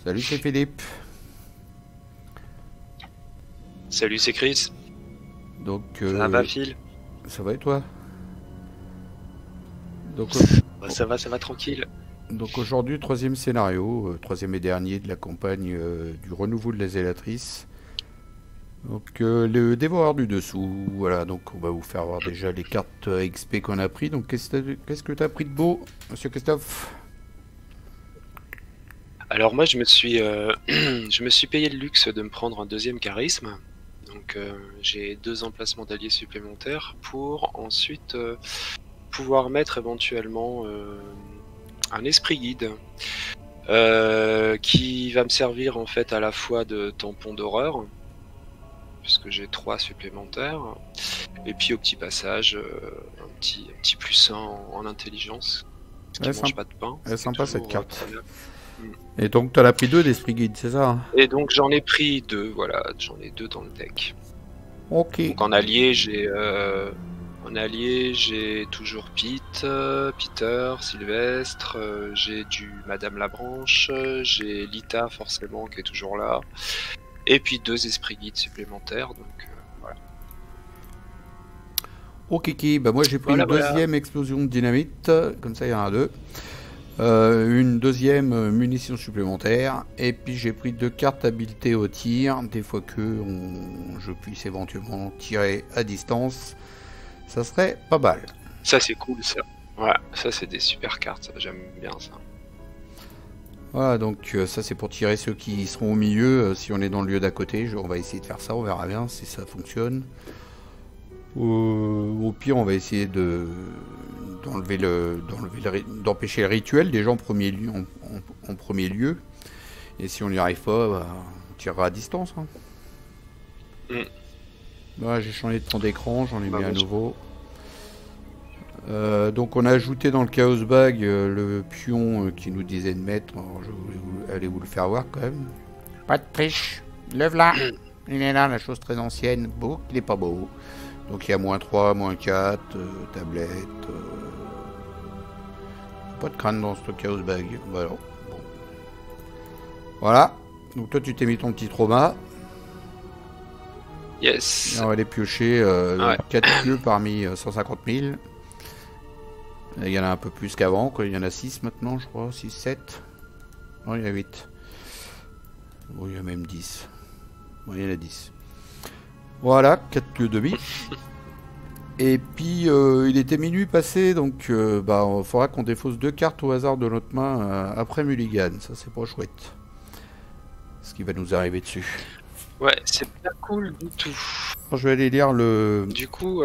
Salut, c'est Philippe. Salut, c'est Chris. Donc, Ça va, Phil? ça va et toi? Donc, Bah, ça va tranquille. donc aujourd'hui, troisième scénario, troisième et dernier de la campagne du renouveau de la zélatrice. Donc, le dévoreur du dessous. Voilà, donc on va vous faire voir déjà les cartes XP qu'on a pris. Donc, qu'est-ce que tu as pris de beau, monsieur Christophe? Alors moi, je me suis payé le luxe de me prendre un deuxième charisme. Donc j'ai 2 emplacements d'alliés supplémentaires pour ensuite pouvoir mettre éventuellement un esprit guide qui va me servir en fait à la fois de tampon d'horreur, puisque j'ai 3 supplémentaires, et puis au petit passage, un petit plus 1 en intelligence, ce qui Ouais, mange pas de pain. elle est C'est sympa cette toujours, carte. très bien. Et donc, tu en as pris 2 d'esprit guide, c'est ça, hein? Et donc j'en ai pris 2, voilà, j'en ai 2 dans le deck. Ok. Donc en allié, j'ai toujours Peter, Sylvestre, j'ai du Madame Labranche, j'ai Lita forcément qui est toujours là, et puis 2 esprits guides supplémentaires. Donc voilà. Ok, bah moi j'ai pris Voilà, une voilà. deuxième explosion de dynamite, comme ça il y en a 2. Une deuxième munition supplémentaire, et puis j'ai pris 2 cartes habileté au tir, des fois que je puisse éventuellement tirer à distance, ça serait pas mal. Ça c'est cool ça. Ouais, ça c'est des super cartes, ça, j'aime bien ça. Voilà, donc ça c'est pour tirer ceux qui seront au milieu, si on est dans le lieu d'à côté, on va essayer de faire ça, on verra bien si ça fonctionne. Au pire, on va essayer d'empêcher le rituel déjà en premier lieu, en premier lieu. Et si on n'y arrive pas, bah, on tirera à distance, hein. Voilà, j'ai changé de fond d'écran, j'en ai mis un nouveau. Donc on a ajouté dans le Chaos Bag le pion qui nous disait de mettre. Alors, je voulais aller vous le faire voir quand même. Pas de triche, lève là. Il est là, la chose très ancienne. Beau, il est pas beau. Donc il y a -3, -4, tablette. Pas de crâne dans ce Chaos Bag. Voilà. Bon. Voilà. Donc toi tu t'es mis ton petit trauma. Yes. Et on va aller piocher 4 pieux parmi 150 000. Il y en a un peu plus qu'avant. Il y en a 6 maintenant, je crois. 6, 7. Non, il y en a 8. Bon, il y a même 10. Bon, il y en a 10. Voilà, 4 pieux demi. Et puis, il était minuit passé, donc il faudra qu'on défausse 2 cartes au hasard de notre main après Mulligan. Ça, c'est pas chouette. Ce qui va nous arriver dessus. Ouais, c'est pas cool du tout. Alors, je vais aller lire le... Du coup,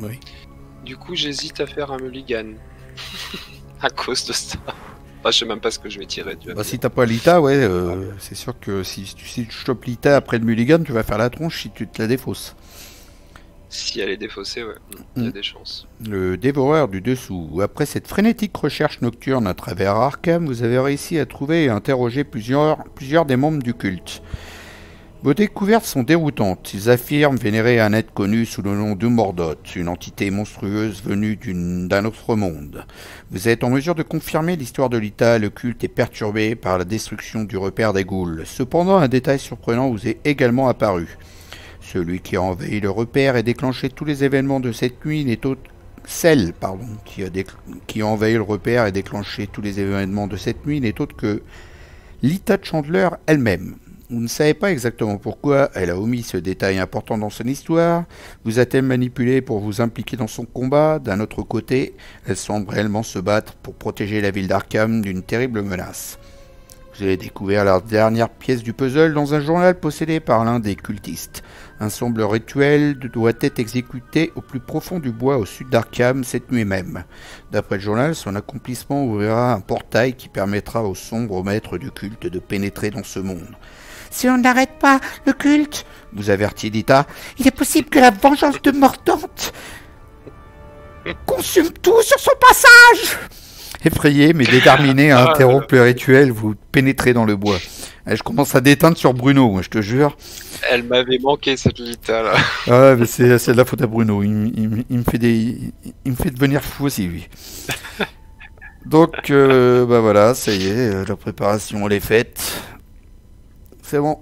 Oui. Du coup, j'hésite à faire un mulligan. À cause de ça. Enfin, je sais même pas ce que je vais tirer. Bah, si t'as pas Lita, ouais, c'est sûr que si tu chopes Lita après le Mulligan, tu vas faire la tronche si tu te la défausses. Si elle est défaussée, ouais, il y a des chances. Le dévoreur du dessous. Après cette frénétique recherche nocturne à travers Arkham, vous avez réussi à trouver et interroger plusieurs des membres du culte. Vos découvertes sont déroutantes. Ils affirment vénérer un être connu sous le nom de Mordot, une entité monstrueuse venue d'un autre monde. Vous êtes en mesure de confirmer l'histoire de Lita, le culte est perturbé par la destruction du repère des ghouls. Cependant, un détail surprenant vous est également apparu. Celui qui a envahi le repère et déclenché tous les événements de cette nuit n'est autre... Celle, pardon, qui a envahi le repère et déclenché tous les événements de cette nuit n'est autre que Lita Chandler elle-même. Vous ne savez pas exactement pourquoi elle a omis ce détail important dans son histoire. Vous a-t-elle manipulé pour vous impliquer dans son combat? D'un autre côté, elle semble réellement se battre pour protéger la ville d'Arkham d'une terrible menace. Vous avez découvert la dernière pièce du puzzle dans un journal possédé par l'un des cultistes. Un sombre rituel doit être exécuté au plus profond du bois au sud d'Arkham cette nuit même. D'après le journal, son accomplissement ouvrira un portail qui permettra au sombre maître du culte de pénétrer dans ce monde. Si on n'arrête pas le culte, vous avertit Lita, il est possible que la vengeance de Mordante consume tout sur son passage. Effrayé mais déterminé à interrompre le rituel, vous pénétrez dans le bois. Je commence à déteindre sur Bruno, je te jure. Elle m'avait manqué cette Lita là. Ah, mais c'est de la faute à Bruno. Il me fait devenir fou aussi, lui. Donc, bah voilà, ça y est, la préparation, elle est faite. C'est bon.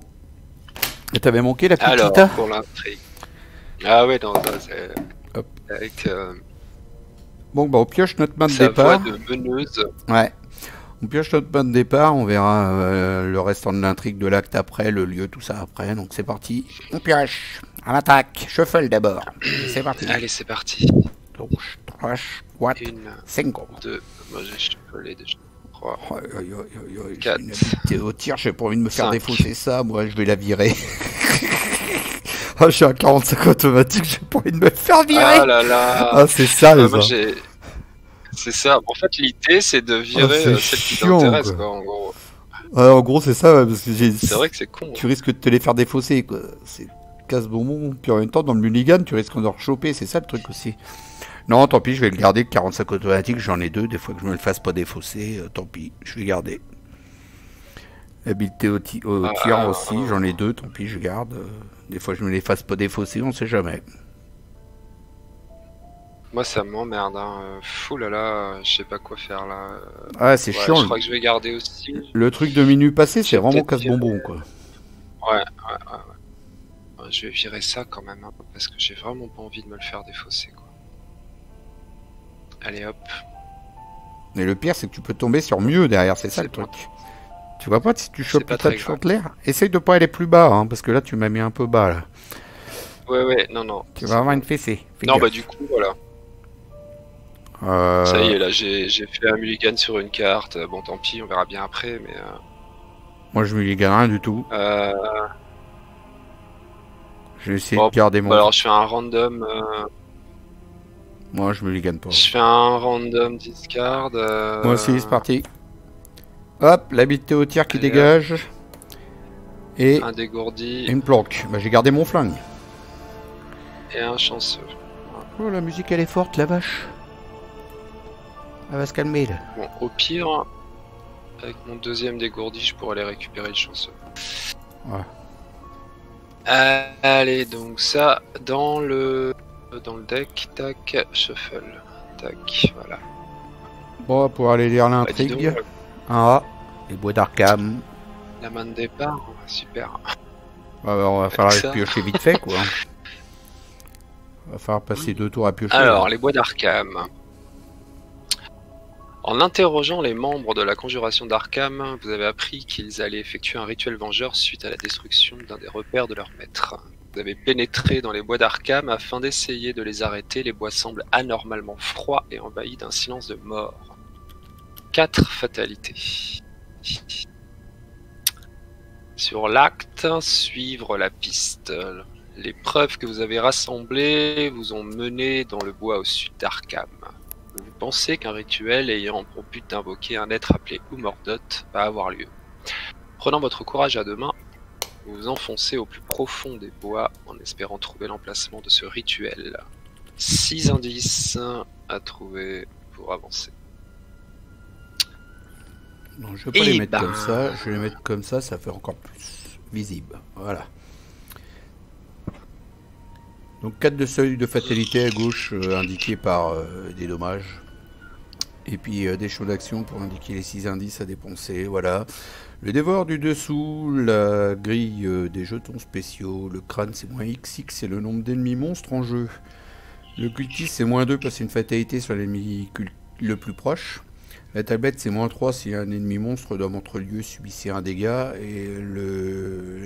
Et t'avais manqué la petite Alors, Tita? pour l'intrigue. Ah ouais, non, ça c'est... Hop. Avec Bon, bah on pioche notre main de sa voix départ. de meneuse. Ouais. On pioche notre main de départ, on verra le restant de l'intrigue de l'acte après, le lieu, tout ça après. Donc c'est parti. On pioche. À l'attaque. Shuffle d'abord. C'est parti. Allez, c'est parti. 2, 3, 4, 1, 5. 2, moi j'ai chocolé déjà. 3, J'ai 4, une habitude au tir, j'ai pas envie de me faire 5. défausser ça, moi je vais la virer. Ah, je suis à 45 automatique, j'ai pas envie de me faire virer. Ah là là. Ah, c'est sale moi ça. j'ai... C'est ça. En fait, l'idée c'est de virer c'est celle qui chiant, t'intéresse, quoi. quoi, en gros. En gros, c'est ça, ouais, parce que C'est vrai que c'est con. tu risques de te les faire défausser, quoi. C'est casse-bonbon. Puis en même temps, dans le mulligan, tu risques d'en rechoper, c'est ça le truc aussi. Non, tant pis, je vais le garder. Le 45 automatique, j'en ai 2. Des fois que je me le fasse pas défausser, tant pis, je vais garder. Habileté au tir aussi, j'en ai 2. Tant pis, je garde. Des fois, je me les fasse pas défausser, on sait jamais. Moi, ça m'emmerde. Hein. Fou là là, je sais pas quoi faire là. Ah, c'est Ouais, chiant. je crois que je vais garder aussi. Le truc de minute passé, c'est Je vais vraiment peut-être casse-bonbon, quoi. Ouais. Je vais virer ça quand même, hein, parce que j'ai vraiment pas envie de me le faire défausser, quoi. Allez hop. Mais le pire, c'est que tu peux tomber sur mieux derrière, c'est ça le C'est truc. Tu vois pas si tu chopes pas ta très grave. de l'air. Essaye de pas aller plus bas, hein, parce que là, tu m'as mis un peu bas, là. Ouais, non. Tu vas avoir une fessée. Fais Non, gaffe. bah du coup, voilà. Ça y est, là, j'ai fait un mulligan sur une carte. Bon, tant pis, on verra bien après, mais... Moi, je me gagne rien du tout. Je vais essayer bon, de garder mon... bah alors, je fais un random... Moi, je me gagne pas. Je fais un random discard. Moi aussi, c'est parti. Hop, l'habitude au tir qui Allez, dégage. Et un dégourdi une planque. Bah, j'ai gardé mon flingue. et un chanceux. Oh, la musique, elle est forte, la vache. Elle va se calmer, là. Bon, au pire, avec mon deuxième dégourdi, je pourrais aller récupérer le chanceux. Ouais. Allez, donc ça, dans le deck, tac, shuffle, tac, voilà. Bon, on va pouvoir aller lire Bah, dis l'intrigue. donc, Ah, les bois d'Arkham. la main de départ, super. On va falloir Ça. piocher vite fait, quoi. On va falloir passer 2 tours à piocher. Alors, là. les bois d'Arkham. En interrogeant les membres de la conjuration d'Arkham, vous avez appris qu'ils allaient effectuer un rituel vengeur suite à la destruction d'un des repères de leur maître. Vous avez pénétré dans les bois d'Arkham afin d'essayer de les arrêter. Les bois semblent anormalement froids et envahis d'un silence de mort. 4 fatalités. Sur l'acte, suivre la piste. Les preuves que vous avez rassemblées vous ont mené dans le bois au sud d'Arkham. Vous pensez qu'un rituel ayant pour but d'invoquer un être appelé Umordot va avoir lieu. Prenant votre courage à deux mains, vous vous enfoncez au plus profond des bois en espérant trouver l'emplacement de ce rituel. 6 indices à trouver pour avancer. Non, je vais pas les mettre comme ça. Je vais les mettre comme ça fait encore plus visible. Voilà. Donc 4 de seuil de fatalité à gauche indiqué par des dommages. Et puis des champs d'action pour indiquer les 6 indices à dépenser. Voilà. Le dévore du dessous, la grille des jetons spéciaux, le crâne c'est -XX, c'est le nombre d'ennemis monstres en jeu. Le cultiste c'est -2 parce que c'est une fatalité sur l'ennemi le plus proche. La tablette c'est -3 si un ennemi monstre dans votre lieu subissait un dégât. Et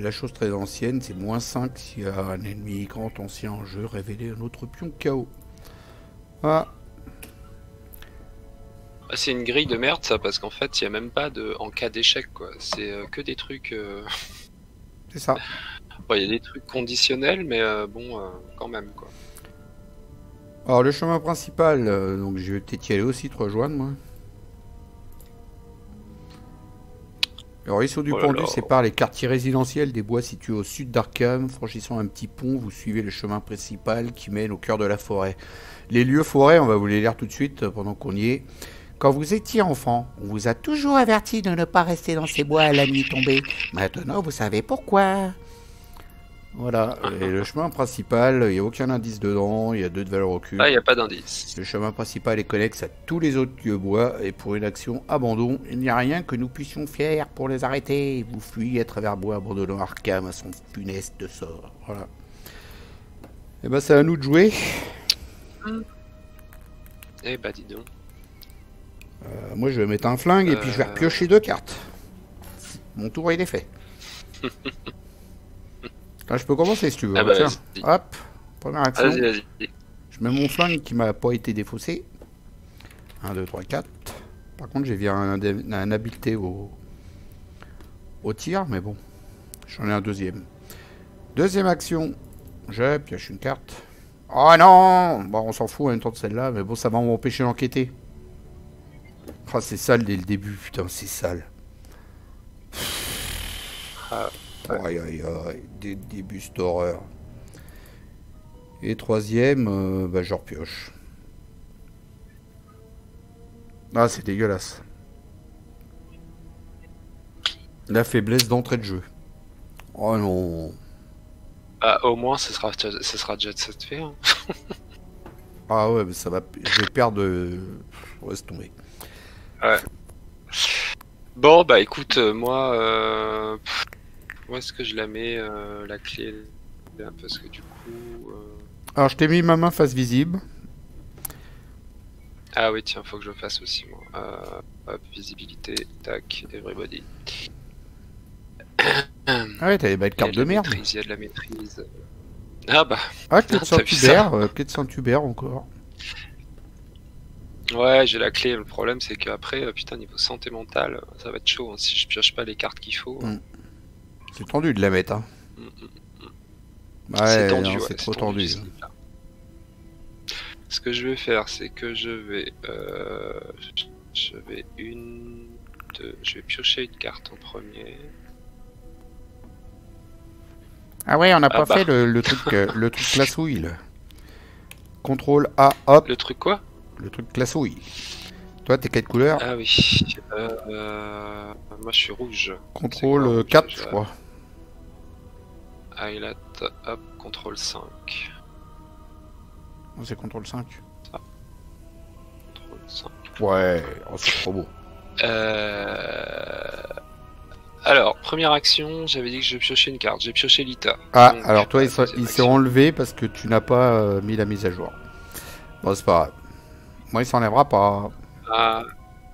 la chose très ancienne c'est -5 si un ennemi grand ancien en jeu révélait un autre pion KO. Voilà. C'est une grille de merde ça, parce qu'en fait il n'y a même pas de en cas d'échec quoi. C'est que des trucs... C'est ça. Bon, il y a des trucs conditionnels mais bon quand même quoi. Alors le chemin principal, donc je vais peut-être y aller aussi te rejoindre moi. Le ruisseau du pendu sépare les quartiers résidentiels des bois situés au sud d'Arkham. Franchissant un petit pont, vous suivez le chemin principal qui mène au cœur de la forêt. Les lieux forêts, on va vous les lire tout de suite pendant qu'on y est. Quand vous étiez enfant, on vous a toujours averti de ne pas rester dans ces bois à la nuit tombée. Maintenant, vous savez pourquoi. Voilà, et le chemin principal, il n'y a aucun indice dedans, il y a 2 de valeur occulte. Ah, il n'y a pas d'indice. Le chemin principal est connexe à tous les autres lieux bois, et pour une action abandon, il n'y a rien que nous puissions faire pour les arrêter. Vous fuyez à travers bois abandonnant Arkham à son funeste sort. Voilà. Et ben c'est à nous de jouer. Eh bah dis donc. Moi je vais mettre un flingue et puis je vais repiocher 2 cartes. Mon tour il est fait. Là je peux commencer si tu veux. Ah bah, tiens, vas-y. hop, première action. Vas-y. Je mets mon flingue qui m'a pas été défaussé. 1, 2, 3, 4. Par contre j'ai viré un habileté au tir, mais bon. J'en ai un deuxième. Deuxième action. Je pioche une carte. Oh non! Bon, on s'en fout en même temps de celle-là, mais bon, ça va m'empêcher d'enquêter. Oh, c'est sale dès le début, putain, c'est sale. Aïe aïe aïe, dès le début, cette horreur. Et troisième, bah, je repioche. Ah, c'est dégueulasse. La faiblesse d'entrée de jeu. Oh non. Ah, au moins, ce sera déjà de cette fait. Hein. Ah ouais, mais ça va. Je vais perdre. Laisse tomber. Ouais. Bon, bah écoute, moi, où est-ce que je la mets, la clé parce que du coup. Alors, je t'ai mis ma main face visible. Ah oui, tiens, faut que je le fasse aussi, moi. Hop, visibilité, tac, everybody. Ah ouais, t'as des belles cartes de merde. Il y a de la maîtrise. Ah bah. Ah, clé de T'as vu ça Saint-Hubert, clé de Saint-Hubert encore. Ouais, j'ai la clé. Le problème, c'est qu'après, putain, niveau santé mentale, ça va être chaud hein, si je pioche pas les cartes qu'il faut. C'est tendu de la mettre, hein. Ouais, c'est tendu, non, c'est trop tendu. Ce que je vais faire, c'est que je vais je vais piocher une carte en premier. Ah ouais, on n'a pas bah. fait le truc classouille, là. Contrôle A, hop. Le truc quoi? Le truc classouille. Toi, t'es quelle couleur? Ah oui. Moi, je suis rouge. Contrôle 4, je crois. Highlight, hop, contrôle 5. Oh, c'est contrôle 5. Contrôle 5. Ouais, oh, c'est trop beau. Alors, première action, j'avais dit que je piochais une carte. J'ai pioché Lita. Ah, donc, alors toi, il s'est enlevé parce que tu n'as pas mis la mise à jour. Bon, c'est pas grave. Moi, il s'enlèvera pas. Ah,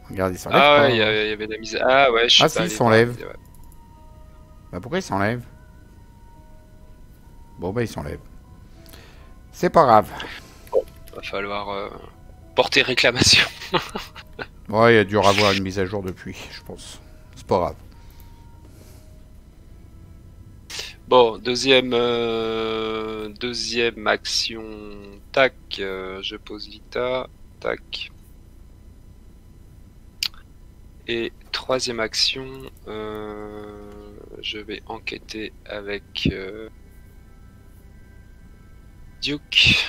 Regarde, il s'enlève ah pas. ouais, il y avait de la mise. Ah ouais, je sais Ah pas. si, il allez, s'enlève. ouais. Bah pourquoi il s'enlève? Bon, bah il s'enlève. C'est pas grave. Bon, va falloir porter réclamation. Ouais, il a dû avoir une mise à jour depuis, je pense. C'est pas grave. Bon, deuxième action, tac, je pose Lita, tac. Et troisième action, je vais enquêter avec Duke.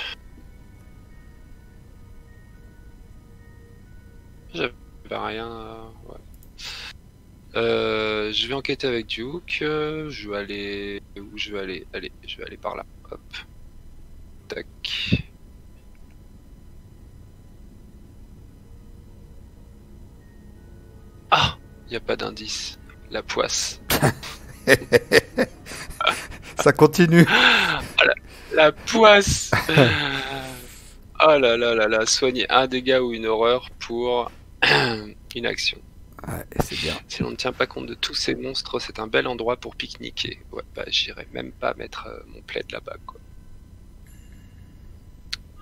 J'avais rien. Ouais. Je vais enquêter avec Duke. Je vais aller. Où je vais aller? Allez, je vais aller par là. Hop. Tac. Ah! Il n'y a pas d'indice. La poisse. Ça continue. La poisse. Oh là là là là. Soigner un dégât ou une horreur pour une action. Ouais, c'est bien. Si l'on ne tient pas compte de tous ces monstres, c'est un bel endroit pour pique-niquer. Ouais, bah j'irai même pas mettre mon plaid là-bas, quoi.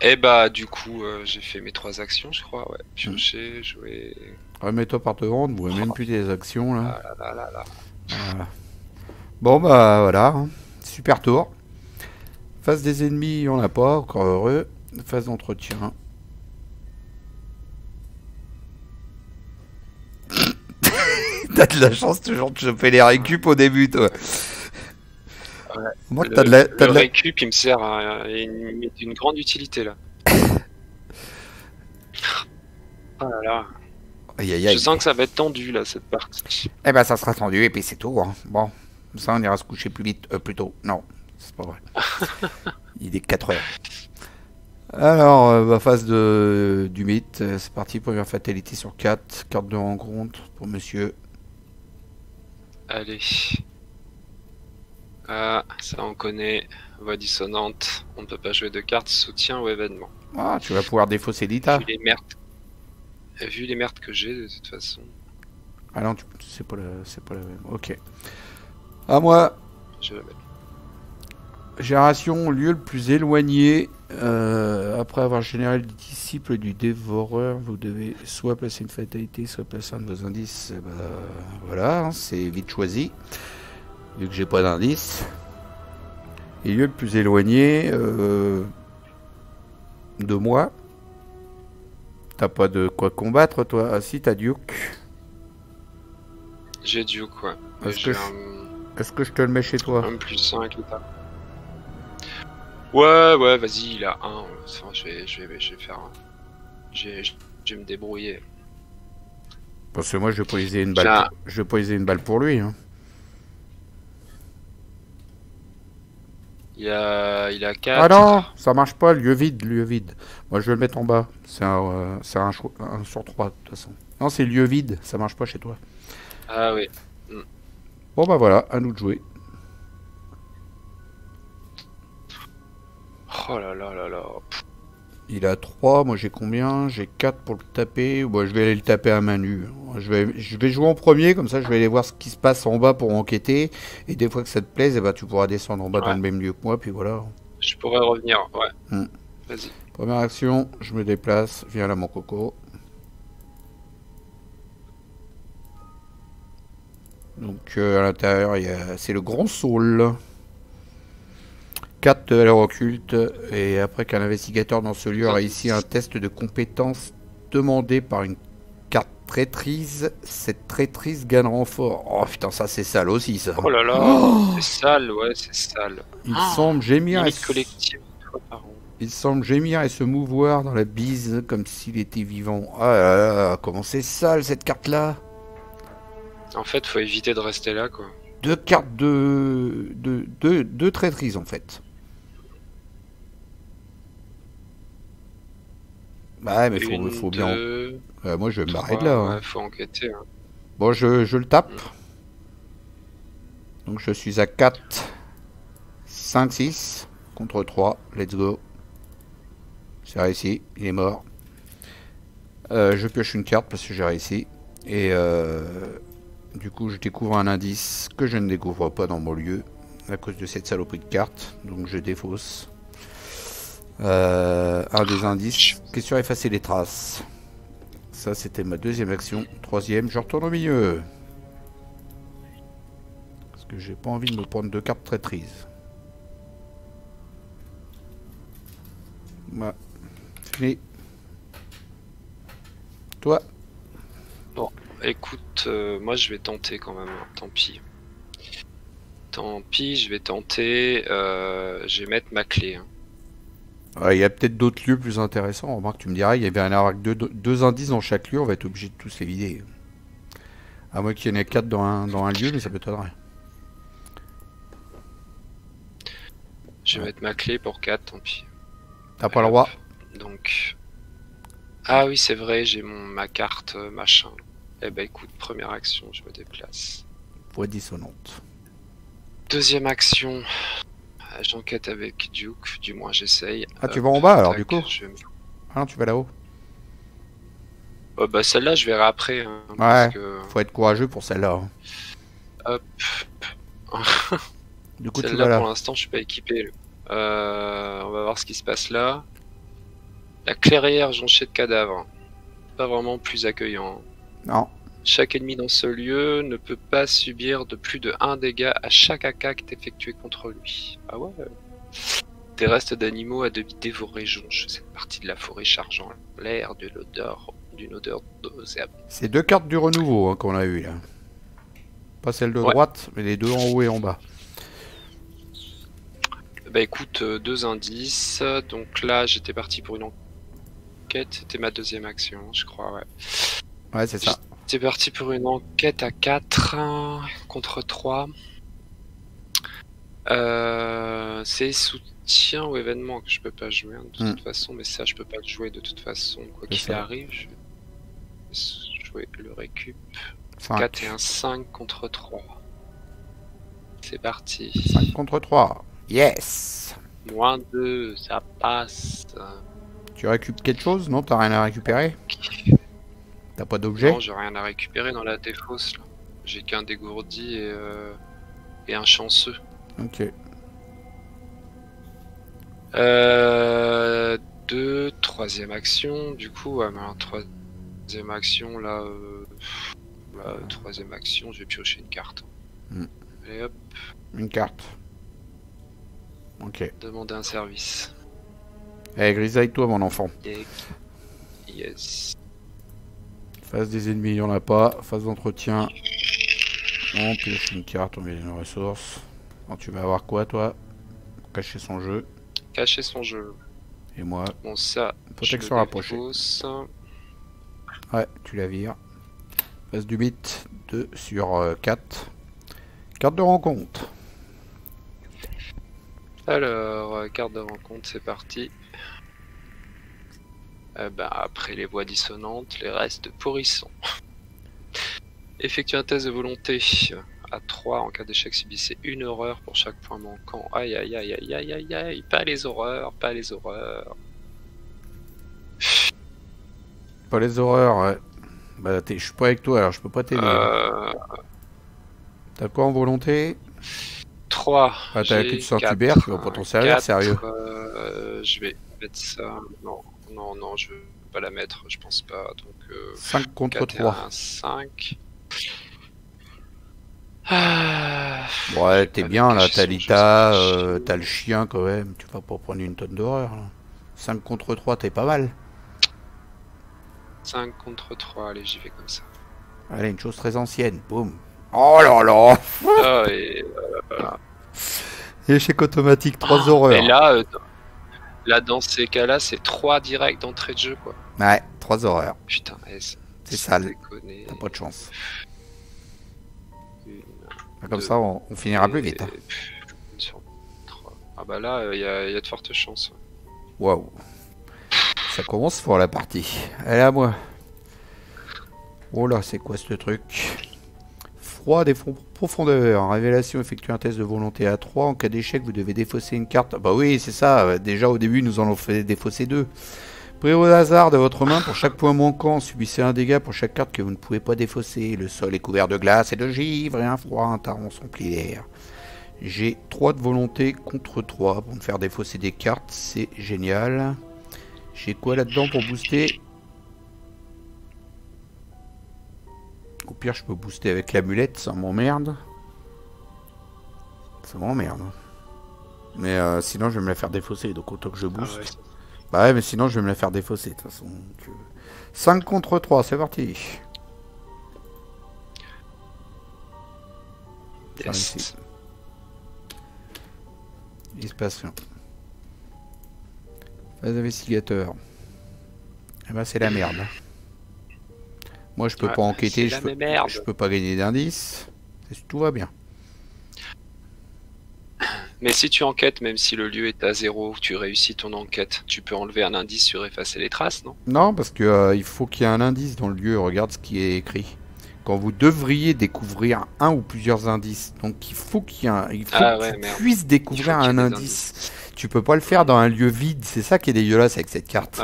Et bah du coup, j'ai fait mes 3 actions, je crois, ouais. Piocher, jouer... Remets-toi par devant, on ne voit même plus des actions, là. Ah là là là là. Voilà. Bon, bah voilà. Hein. Super tour. Face des ennemis, on n'a pas, encore heureux. Phase d'entretien. T'as de la chance toujours de choper les récup au début, toi. Ouais. Moi, Le récup, il me sert à une grande utilité, là. Oh là là. Aïe, aïe, aïe. Je sens que ça va être tendu, là, cette partie. Eh ben, ça sera tendu, et puis c'est tout. Hein. Bon, ça, on ira se coucher plus vite, plus tôt. Non, C'est pas vrai. Il est 4 heures. Alors, phase du mythe. C'est parti, première fatalité sur 4. Carte de rencontre pour monsieur. Allez. Ah, ça on connaît. Voix dissonante. On ne peut pas jouer de cartes soutien ou événement. Ah, tu vas pouvoir défausser l'ITA. Vu les merdes que j'ai de toute façon. Ah non, c'est pas la même. Ok. À moi. Je vais mettre. Génération, lieu le plus éloigné. Après avoir généré le disciple du dévoreur, vous devez soit placer une fatalité, soit placer un de vos indices. Bah, voilà, c'est vite choisi. Vu que j'ai pas d'indice. Et lieu le plus éloigné de moi. T'as pas de quoi combattre, toi? Ah si, t'as Duke. J'ai Duke, ouais. Est-ce que je te le mets chez toi? Un plus 1 avec l'état. Ouais, vas-y, il a 1. Enfin, je vais faire un. Je vais me débrouiller. Parce que moi, je vais poser une balle. Je vais poser une balle pour lui. Hein. Il a 4. Ah non, ça marche pas, lieu vide. Moi, je vais le mettre en bas. C'est un sur 3, de toute façon. Non, c'est lieu vide, ça marche pas chez toi. Ah oui. Bon, bah voilà, à nous de jouer. Oh là là là là. Il a 3, moi j'ai combien? J'ai 4 pour le taper. Bon, je vais aller le taper à main nue. Je vais jouer en premier, comme ça je vais aller voir ce qui se passe en bas pour enquêter. Et des fois que ça te plaise, eh ben, tu pourras descendre en bas dans le même lieu que moi, puis voilà. Je pourrais revenir, ouais. Vas-y. Première action, je me déplace. Viens là mon coco. Donc à l'intérieur, c'est le grand saule. 4 de valeur occulte, et après qu'un investigateur dans ce lieu a réussi un test de compétence demandé par une carte traîtrise, cette traîtrise gagne renfort. Oh putain, ça c'est sale aussi ça. Oh là là, c'est sale, ouais, c'est sale. Il semble gémir Il semble gémir et se mouvoir dans la bise comme s'il était vivant. Ah là là, comment c'est sale cette carte là. En fait, faut éviter de rester là, quoi. 2 cartes de traîtrise en fait. Bah mais faut bien... moi je vais me barrer de là. Ouais, faut enquêter. Hein. Bon, je le tape. Donc je suis à 4, 5, 6 contre 3. Let's go. C'est réussi, il est mort. Je pioche une carte parce que j'ai réussi. Et du coup je découvre un indice que je ne découvre pas dans mon lieu à cause de cette saloperie de carte. Donc je défausse. Un des indices, question effacer les traces. Ça c'était ma deuxième action. Troisième, je retourne au milieu. Parce que j'ai pas envie de me prendre 2 cartes traîtrises. Voilà. Fini. Toi. Bon, écoute, moi je vais tenter quand même, tant pis. Tant pis, je vais tenter, je vais mettre ma clé. Hein. Il y a peut-être d'autres lieux plus intéressants. Remarque, tu me diras, il y avait avec deux indices dans chaque lieu, on va être obligé de tous les vider. À moins qu'il y en ait 4 dans un lieu, mais ça m'étonnerait. Je vais mettre ma clé pour 4, tant pis. T'as pas le droit. Donc... Ah oui, c'est vrai, j'ai ma carte, machin. Eh ben écoute, première action, je me déplace. Voix dissonante. Deuxième action... J'enquête avec Duke, du moins j'essaye. Ah, tu vas en bas alors du coup Ah non, tu vas là-haut. Bah celle-là, je verrai après. Hein, ouais, parce que... faut être courageux pour celle-là. Hop. Du coup, celle-là, pour l'instant, je suis pas équipé. On va voir ce qui se passe là. La clairière jonchée de cadavres. Pas vraiment plus accueillant. Non. Chaque ennemi dans ce lieu ne peut pas subir de plus de 1 dégât à chaque attaque effectuée contre lui. Ah ouais. Des restes d'animaux à demi dévorés jonchent cette partie de la forêt chargeant l'air d'une odeur nauséabonde. C'est 2 cartes du renouveau hein, qu'on a eu là. Pas celle de droite, mais les 2 en haut et en bas. Bah écoute, 2 indices. Donc là, j'étais parti pour une enquête. C'était ma deuxième action, je crois, ouais. Ouais, c'est ça. J'étais parti pour une enquête à 4 contre 3. C'est soutien ou événement que je peux pas jouer, hein, de toute façon, mais ça je peux pas le jouer de toute façon, quoi qu'il arrive. Je vais jouer le récup. 4 et un 5 contre 3. C'est parti. 5 contre 3. Yes. Moins 2, ça passe. Tu récupères quelque chose? Non, t'as rien à récupérer? T'as pas d'objet? Non, j'ai rien à récupérer dans la défausse là. J'ai qu'un dégourdi et un chanceux. Ok. 2, troisième action, du coup, ouais, mais alors, troisième action, là, troisième action, je vais piocher une carte. Et hop. Une carte. Ok. Demander un service. Allez, grisaille-toi, mon enfant. Yes. Phase des ennemis, il n'y en a pas. Phase d'entretien. On pioche une carte, on met une ressource. Alors, tu vas avoir quoi, toi? Cacher son jeu. Cacher son jeu. Et moi, bon, ça, protection rapprochée. Ouais, tu la vires. Phase du bit, 2 sur 4. Carte de rencontre. Alors, carte de rencontre, c'est parti. Après les voix dissonantes, les restes pourrissants. Effectue un test de volonté. À 3, en cas d'échec, subissez une horreur pour chaque point manquant. Aïe aïe aïe aïe aïe aïe aïe. Pas les horreurs, pas les horreurs. Pas les horreurs, ouais. Bah, je suis pas avec toi, alors je peux pas t'aider. T'as quoi en volonté? 3. Ah, t'as la cul de Saint-Hubert, tu vas pas t'en servir, sérieux. Je vais mettre ça. Non, non, non, je vais pas la mettre, je pense pas. Donc, 5 contre 3. 5. Ouais, t'es bien là, t'as l'Ita, t'as le chien quand même. Tu vas pas prendre une tonne d'horreur. 5 contre 3, t'es pas mal. 5 contre 3, allez, j'y vais comme ça. Allez, une chose très ancienne, boum. Oh là là. Ah, et voilà. Échec automatique, 3 horreurs. Et là, dans ces cas-là, c'est 3 directs d'entrée de jeu, quoi. Ouais, 3 horreurs. Putain, c'est sale. T'as pas de chance. Comme ça, on finira plus vite. Hein. Ah bah là, il y a de fortes chances. Waouh. Ça commence fort la partie. Allez à moi. Oh là, c'est quoi ce truc? Froid des profondeurs. Révélation, effectue un test de volonté à 3. En cas d'échec, vous devez défausser une carte. Bah oui, c'est ça. Déjà au début, nous en avons fait défausser 2. Pris au hasard de votre main, pour chaque point manquant, subissez un dégât pour chaque carte que vous ne pouvez pas défausser. Le sol est couvert de glace et de givre et un froid intense remplit l'air. J'ai 3 de volonté contre 3 pour me faire défausser des cartes, c'est génial. J'ai quoi là-dedans pour booster? Au pire, je peux booster avec l'amulette, ça m'emmerde. Ça m'emmerde. Mais sinon, je vais me la faire défausser, donc autant que je booste. Ah ouais. Bah ouais, mais sinon je vais me la faire défausser de toute façon. Donc, 5 contre 3, c'est parti. Yes. Il se passe rien. Phase d'investigateur. Eh ben c'est la merde. Moi je peux pas enquêter, je peux pas gagner d'indices. Tout va bien. Mais si tu enquêtes, même si le lieu est à 0, tu réussis ton enquête, tu peux enlever un indice sur effacer les traces, non? Non, parce que il faut qu'il y ait un indice dans le lieu. Regarde ce qui est écrit. Quand vous devriez découvrir un ou plusieurs indices, donc il faut qu'il y ait tu puisses découvrir un indice. Tu peux pas le faire dans un lieu vide. C'est ça qui est dégueulasse avec cette carte.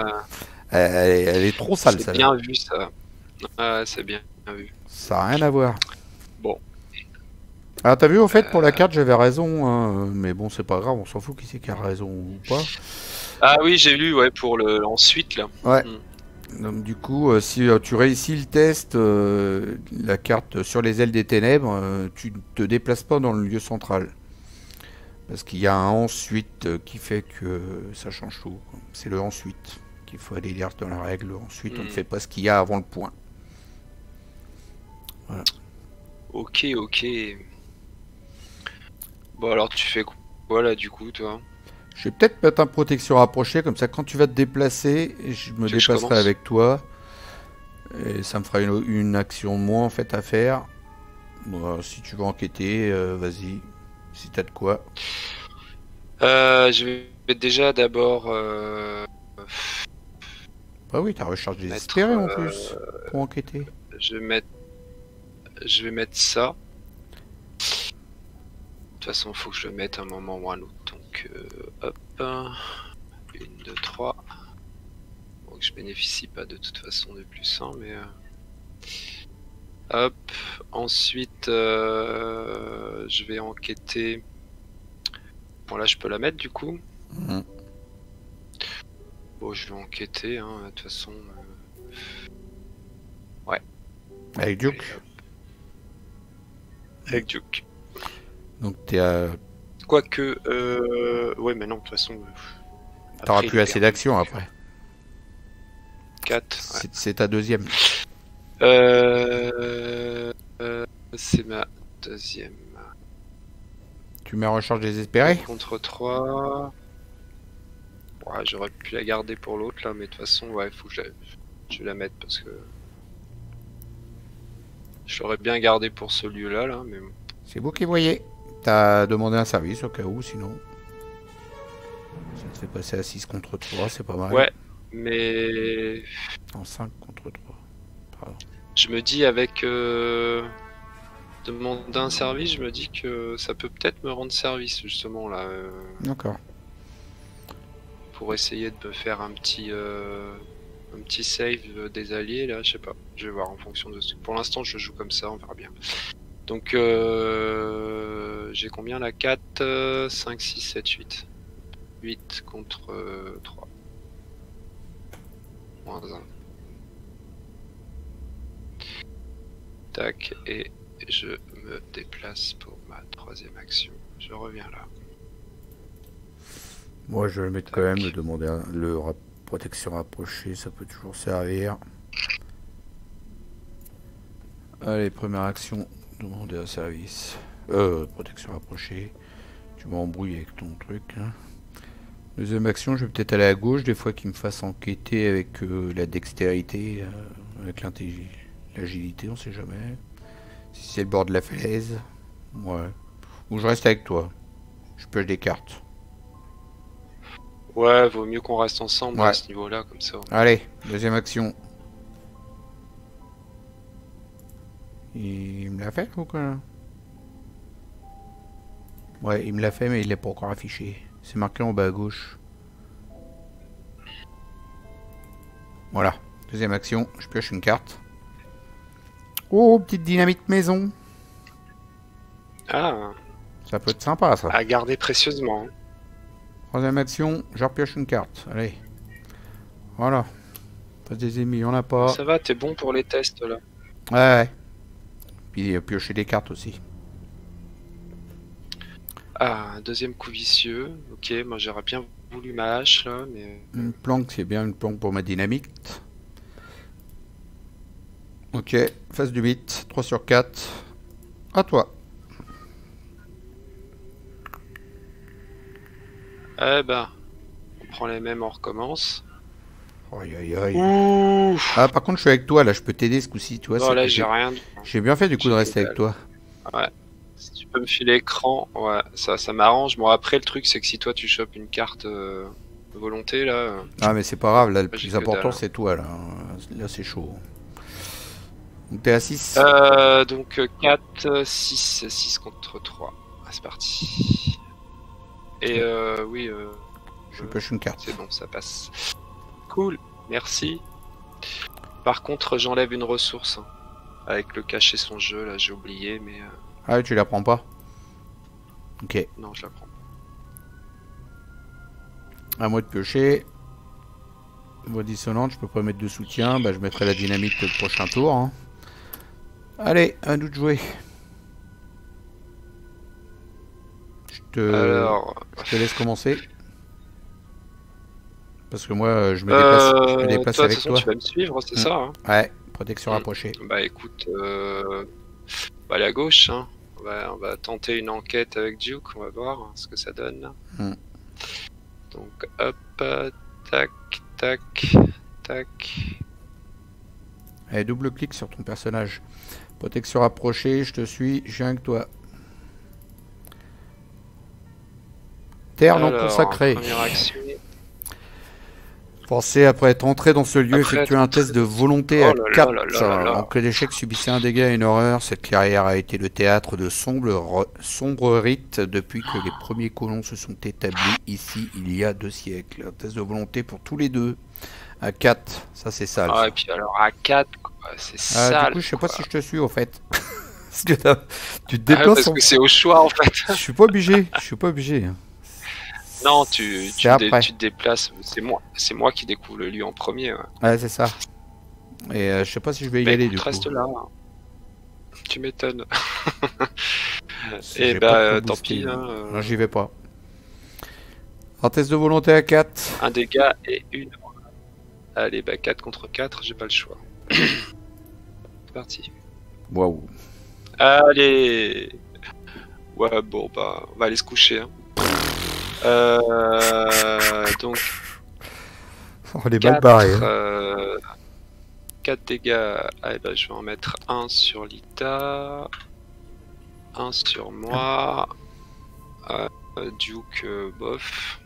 Elle est trop sale. C'est bien vu ça. C'est bien vu. Ça n'a rien à voir. Bon. Ah, t'as vu, au fait, pour la carte, j'avais raison, hein, mais bon, c'est pas grave, on s'en fout qui c'est qui a raison ou pas. Ah oui, j'ai lu, ouais, pour le ensuite, là. Ouais. Donc, du coup, si tu réussis le test, la carte sur les ailes des ténèbres, tu ne te déplaces pas dans le lieu central. Parce qu'il y a un ensuite qui fait que ça change tout. C'est le ensuite qu'il faut aller lire dans la règle. Ensuite, on ne fait pas ce qu'il y a avant le point. Voilà. Ok, ok. Bon, alors tu fais quoi là, du coup, toi? Je vais peut-être mettre un protection rapprochée, comme ça, quand tu vas te déplacer, je me déplacerai avec toi. Et ça me fera une action de moins, en fait, à faire. Bon, si tu veux enquêter, vas-y. Si t'as de quoi. Je vais déjà d'abord Bah oui, t'as recharge mettre, désespérée en plus. Pour enquêter. je vais mettre ça. De toute façon, il faut que je le mette à un moment ou à un autre. Donc, hop. 1, 2, 3. Bon, je bénéficie pas de toute façon de plus 1, mais... Hop. Ensuite, je vais enquêter... Bon, là, je peux la mettre, du coup. Mhm. Bon, je vais enquêter, hein. De toute façon... Ouais. Avec Duke. Avec Duke. Donc t'es à... Quoique... Ouais, mais non, de toute façon... T'auras après, plus il assez perd. d'action après. 4. Ouais. C'est ta deuxième. C'est ma deuxième. Tu mets en recharge désespérée. Contre 3. Ouais, j'aurais pu la garder pour l'autre là, mais de toute façon, ouais, faut que je vais la mettre parce que. Je l'aurais bien gardé pour ce lieu-là, là, mais. C'est vous qui voyez. T'as demandé un service au cas où, sinon. Ça te fait passer à 6 contre 3, c'est pas mal. Ouais, mais. En 5 contre 3. Pardon. Je me dis avec. Demander un service, je me dis que ça peut peut-être me rendre service, justement, là. D'accord. Pour essayer de me faire un petit save des alliés là, je sais pas, je vais voir en fonction de ce... Pour l'instant je joue comme ça, on verra bien. Donc j'ai combien là? 4, 5, 6, 7, 8. 8 contre 3. Moins 1. Tac, et je me déplace pour ma troisième action. Je reviens là. Moi je vais le mettre quand même, le demander protection rapprochée, ça peut toujours servir. Allez, première action, demander un service. Protection rapprochée. Tu m'embrouilles avec ton truc. Hein. Deuxième action, je vais peut-être aller à gauche, des fois qu'il me fasse enquêter avec la dextérité, avec l'agilité, on sait jamais. Si c'est le bord de la falaise, ouais. Ou je reste avec toi. Je pioche des cartes. Ouais, vaut mieux qu'on reste ensemble Ouais. à ce niveau-là, comme ça. Allez, deuxième action. Il me l'a fait ou quoi? Ouais, il me l'a fait, mais il l'a pas encore affiché. C'est marqué en bas à gauche. Voilà, deuxième action, je pioche une carte. Oh, petite dynamite maison. Ah, Ça peut être sympa, ça. à garder précieusement. Troisième action, je repioche une carte. Allez. Voilà. Face des ennemis, on n'a pas. Ça va, t'es bon pour les tests là. Ouais. Puis piocher des cartes aussi. Ah, un deuxième coup vicieux. Ok, moi j'aurais bien voulu ma hache là, mais. Une planque, c'est bien une planque pour ma dynamite. Ok, phase du 8, 3 sur 4. À toi. Eh ben, on prend les mêmes, on recommence. Aïe aïe aïe. Ouh. Ah, par contre, je suis avec toi là, je peux t'aider ce coup-ci, tu vois. Non, là j'ai rien. J'ai bien fait du coup de rester avec toi. Ouais. Si tu peux me filer l'écran, ouais, ça m'arrange. Bon, après, le truc, c'est que si toi tu chopes une carte volonté là. Ah, mais c'est pas grave, là, le J'ai plus que important dalle. c'est toi là. Là, c'est chaud. Donc, t'es à 6. Donc 4, 6, 6 contre 3. Ah, c'est parti. Et oui, Je pioche une carte. c'est bon, ça passe. Cool, merci. Par contre, j'enlève une ressource. Hein. Avec le cacher son jeu, là, j'ai oublié, mais Ah, oui, tu la prends pas. Ok. non, je la prends. À moi de piocher. Voix dissonante, je peux pas mettre de soutien. Bah, je mettrai la dynamite le prochain tour. Hein. Allez, à nous de jouer. Alors, je te laisse commencer. Parce que moi, je me déplace toi, de avec toute façon, toi. tu vas me suivre, c'est ça hein. Ouais, protection rapprochée. Bah écoute, on va aller à gauche. Hein. On va tenter une enquête avec Duke, on va voir hein, ce que ça donne. Donc hop, tac, tac, tac. Allez, double-clic sur ton personnage. Protection rapprochée, je te suis, je viens avec toi. terre non Alors, consacrée. première action. Pensez, après être entré dans ce lieu, Après effectuer être un test de volonté Oh à là là 4. là là là là. En cas d'échec, subissez un dégât et une horreur. Cette carrière a été le théâtre de sombres rites depuis que les premiers colons se sont établis ici il y a 2 siècles. Un test de volonté pour tous les deux. À 4, ça c'est sale. Ah, Ça. et puis alors à 4, c'est Du sale. coup, je sais pas quoi. si je te suis au fait. Parce que tu te Ah, déplaces parce en... que c'est au choix en fait. Je suis pas obligé. Je suis pas obligé. Non, C'est après. tu te déplaces. C'est moi qui découvre le lieu en premier. Ouais. Ouais, c'est ça. Et je sais pas si je vais y Bah aller écoute, du coup. reste là. Tu m'étonnes. Si Et j'ai pas trop tant boosté, pis. Hein, non, j'y vais pas. Un test de volonté à 4. un dégât et une. Allez, bah 4 contre 4, j'ai pas le choix. C'est parti. Waouh. Allez. Ouais, bon, bah, on va aller se coucher. Hein. Donc, On est mal barré. 4 dégâts. Allez, bah, je vais en mettre un sur Lita. Un sur moi. Duke, bof.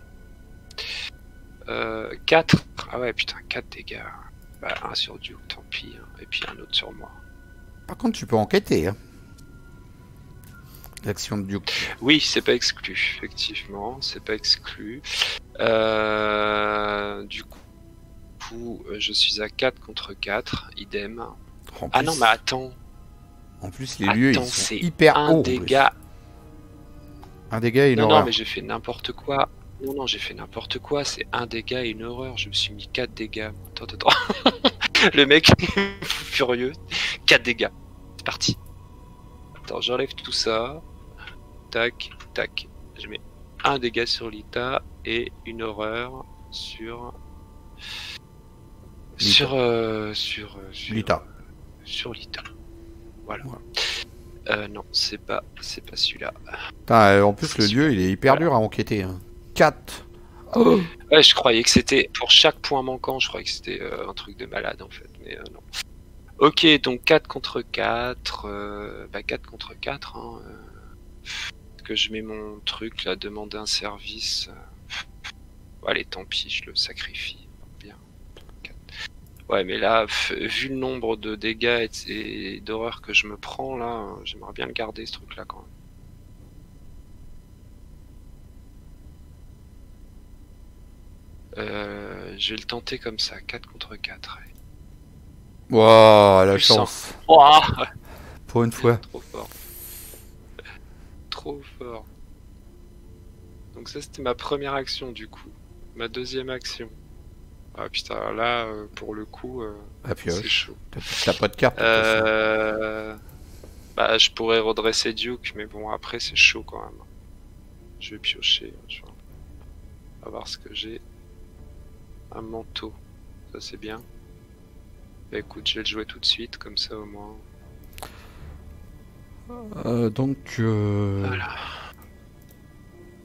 4. Ah ouais, putain, 4 dégâts. Bah, un sur Duke, tant pis. Hein. Et puis un autre sur moi. Par contre, tu peux enquêter. Hein. L'action de Duke. Oui, c'est pas exclu, effectivement. C'est pas exclu. Du coup, je suis à 4 contre 4. Idem. En Ah plus- non, mais attends. En plus, les lieux, ils sont c'est hyper un hauts. en dégât. plus. Un dégât et une Non, horreur. non, mais j'ai fait n'importe quoi. Non, j'ai fait n'importe quoi. C'est un dégât et une horreur. Je me suis mis 4 dégâts. Attends. Le mec, furieux. 4 dégâts. C'est parti. Attends, j'enlève tout ça. Tac, tac. Je mets un dégât sur Lita et une horreur sur. Lita. Lita. Sur Lita. Voilà. Non, c'est pas celui-là. Putain, en plus, le lieu, il est hyper dur à enquêter. Hein. 4. Oh. Ouais, je croyais que c'était pour chaque point manquant, je croyais que c'était un truc de malade en fait, mais non. Ok, donc 4 contre 4, 4 contre 4, hein, que je mets mon truc là, demander un service. Allez, tant pis, je le sacrifie. Bien. 4. Ouais, mais là, vu le nombre de dégâts et d'horreurs que je me prends là, j'aimerais bien le garder ce truc là quand même. Je vais le tenter comme ça, 4 contre 4. Wow, la Puissant. chance. Ouah, Pour une fois. trop fort. Trop fort. Donc ça c'était ma première action du coup. Ma deuxième action. Ah putain, là pour le coup, La c'est pioche. chaud. T'as pas de carte. de toute façon. Bah je pourrais redresser Duke, mais bon après c'est chaud quand même. Je vais piocher. On va voir ce que j'ai. Un manteau. Ça c'est bien. Bah écoute, je vais le jouer tout de suite, comme ça au moins. Donc, Voilà.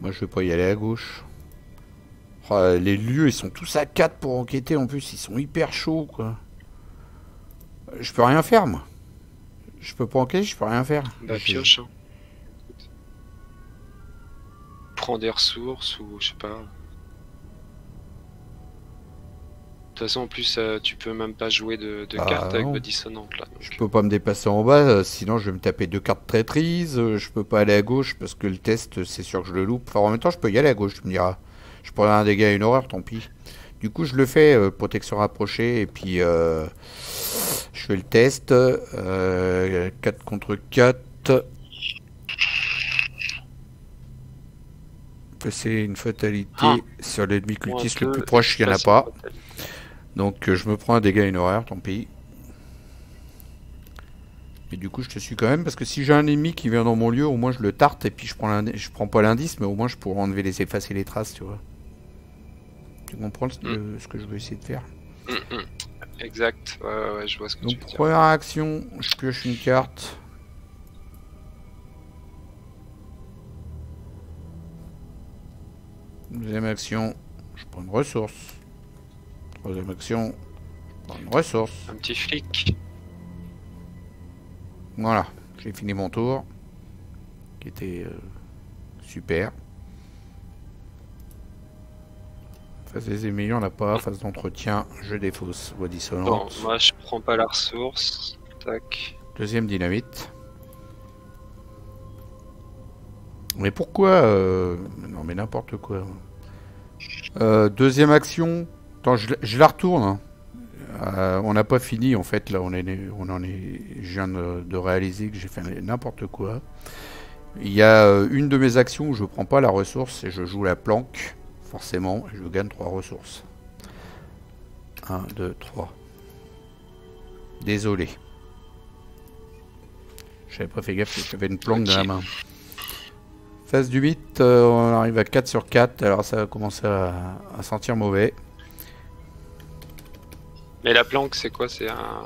moi je vais pas y aller à gauche. Oh, les lieux, ils sont tous à 4 pour enquêter. En plus, ils sont hyper chauds, quoi. Je peux rien faire, moi. Je peux pas enquêter, je peux rien faire. Bah pioche. Hein. Prends des ressources ou je sais pas. De toute façon, en plus, tu peux même pas jouer de cartes avec non. le dissonante là. Je Donc. peux pas me déplacer en bas, sinon je vais me taper 2 cartes traîtrises. Je peux pas aller à gauche parce que le test, c'est sûr que je le loupe. Enfin, en même temps, je peux y aller à gauche, tu me diras. Je pourrais un dégât et une horreur, tant pis. Du coup, je le fais, protection rapprochée, et puis je fais le test. 4 contre 4. C'est une fatalité sur l'ennemi cultiste le plus proche, il n'y en a pas. Donc je me prends un dégât et une horreur, tant pis. Et du coup je te suis quand même, parce que si j'ai un ennemi qui vient dans mon lieu, au moins je le tarte, et puis je prends pas l'indice, mais au moins je pourrais enlever effacer les traces, tu vois. Tu comprends ce que je veux essayer de faire? Exact, ouais, je vois ce que tu veux Donc dire. première action, je pioche une carte. Deuxième action, je prends une ressource. Troisième action, je prends une ressource. Un petit flic. Voilà, j'ai fini mon tour, qui était super. Phase des ennemis, on n'a pas. Phase d'entretien, je défausse. Voix Bon, dissonante. moi je prends pas la ressource. Tac. Deuxième dynamite. Mais pourquoi Non mais n'importe quoi. Deuxième action. Attends, je la retourne. Hein. On n'a pas fini en fait. Là, on en est. Je viens de réaliser que j'ai fait n'importe quoi. Il y a une de mes actions où je prends pas la ressource et je joue la planque. Forcément, je gagne 3 ressources. 1, 2, 3. Désolé. J'avais pas fait gaffe que j'avais une planque dans la main. Phase du mythe, on arrive à 4 sur 4, alors ça va commencer à sentir mauvais. Mais la planque, c'est quoi? C'est un.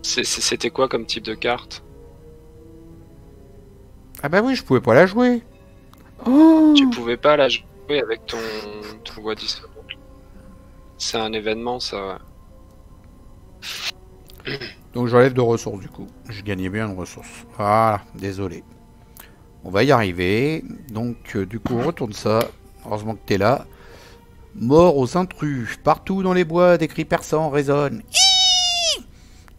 C'était quoi comme type de carte? Ah bah oui, je pouvais pas la jouer. Oh, Tu pouvais pas la jouer avec ton voix dissonante. C'est un événement, ça. donc j'enlève 2 ressources du coup. Je gagnais bien une ressource. Voilà, désolé. On va y arriver. Donc du coup on retourne ça. Heureusement que t'es là. Mort aux intrus. Partout dans les bois, des cris perçants résonnent.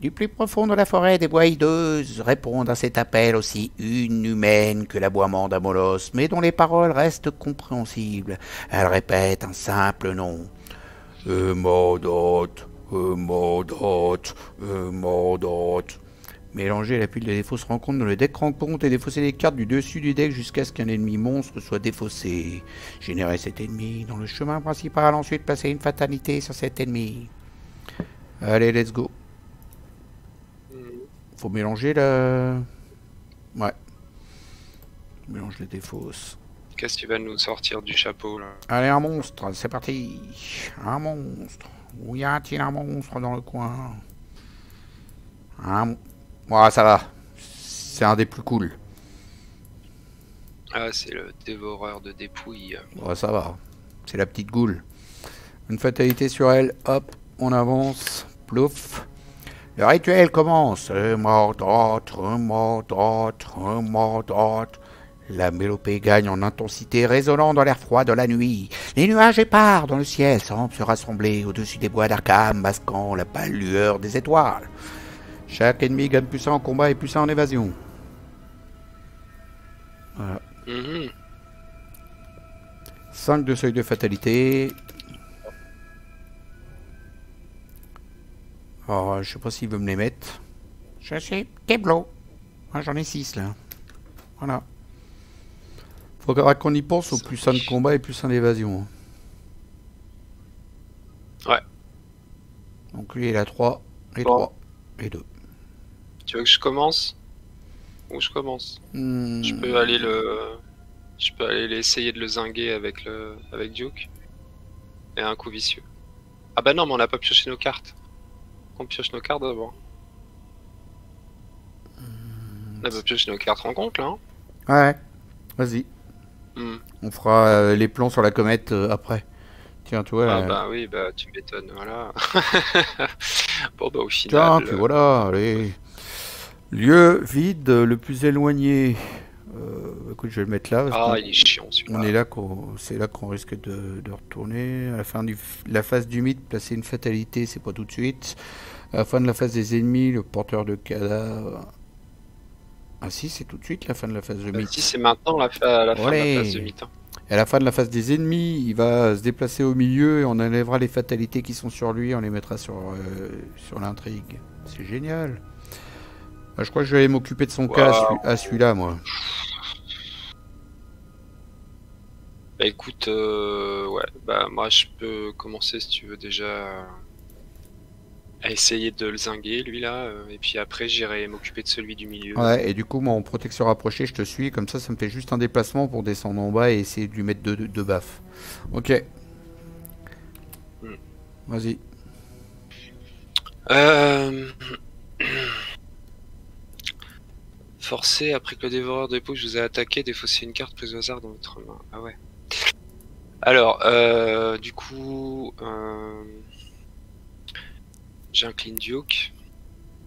Du plus profond de la forêt, des voix hideuses répondent à cet appel aussi inhumaine que l'aboiement d'un molosse, mais dont les paroles restent compréhensibles. Elles répètent un simple nom. Modot, Modot, Modot. Mélanger la pile de défauts se rencontre dans le deck rencontre et défausser les cartes du dessus du deck jusqu'à ce qu'un ennemi monstre soit défaussé. Générer cet ennemi dans le chemin principal, ensuite placer une fatalité sur cet ennemi. Allez, let's go. Faut mélanger la... Ouais. Mélange les défausses. Qu'est-ce qui va nous sortir du chapeau là? Allez, un monstre, c'est parti. Un monstre. Où y a-t-il un monstre dans le coin? Ouais, ça va. C'est un des plus cool. Ah, c'est le dévoreur de dépouilles. Ouais, ça va. C'est la petite goule. Une fatalité sur elle. Hop, on avance. Plouf. Le rituel commence. Mordot. La mélopée gagne en intensité, résonnant dans l'air froid de la nuit. Les nuages épars dans le ciel semblent se rassembler au-dessus des bois d'Arkham, masquant la pâle lueur des étoiles. Chaque ennemi gagne plus 1 en combat et plus 1 en évasion. Voilà. 5 de seuil de fatalité. Alors, je sais pas s'il veut me les mettre. Je suis Keblo. Moi, j'en ai 6 là. Voilà. Faudra qu'on y pense au plus 1 de combat et plus 1 d'évasion. Ouais. Donc lui il a 3, et Bon. 3, et 2. Tu veux que je commence? Ou je commence? Je peux aller essayer de le zinguer avec Duke. Et un coup vicieux. Ah bah non, mais on n'a pas pioché nos cartes. On pioche nos cartes d'abord. On a pas pioché nos cartes rencontres là. Ouais, vas-y. On fera les plans sur la comète après. Tiens, tu vois. Ah bah oui, bah tu m'étonnes, voilà. Bon bah au final... Tiens, puis voilà, allez. Lieu vide, le plus éloigné. Écoute, je vais le mettre là. Ah, il est chiant celui-là. On est là, c'est là qu'on risque de retourner. À la fin de la phase du mythe, placer une fatalité, c'est pas tout de suite. À la fin de la phase des ennemis, le porteur de cadavre. Ah si, c'est tout de suite la fin de la phase de mythe. Si, c'est maintenant la fin de la phase de mythe. Et à la fin de la phase des ennemis, il va se déplacer au milieu et on enlèvera les fatalités qui sont sur lui, on les mettra sur l'intrigue. C'est génial. Je crois que je vais m'occuper de son cas à celui-là, moi. Bah écoute, ouais, bah moi je peux commencer si tu veux déjà à essayer de le zinguer lui là, et puis après j'irai m'occuper de celui du milieu. Ouais, et du coup, moi en protection rapprochée, je te suis, comme ça me fait juste un déplacement pour descendre en bas et essayer de lui mettre deux baffes. Ok. Vas-y. Forcé, après que le dévoreur de dépôt je vous ai attaqué, défausser une carte prise au hasard dans votre main. Ah ouais. Alors, du coup, j'incline Duke.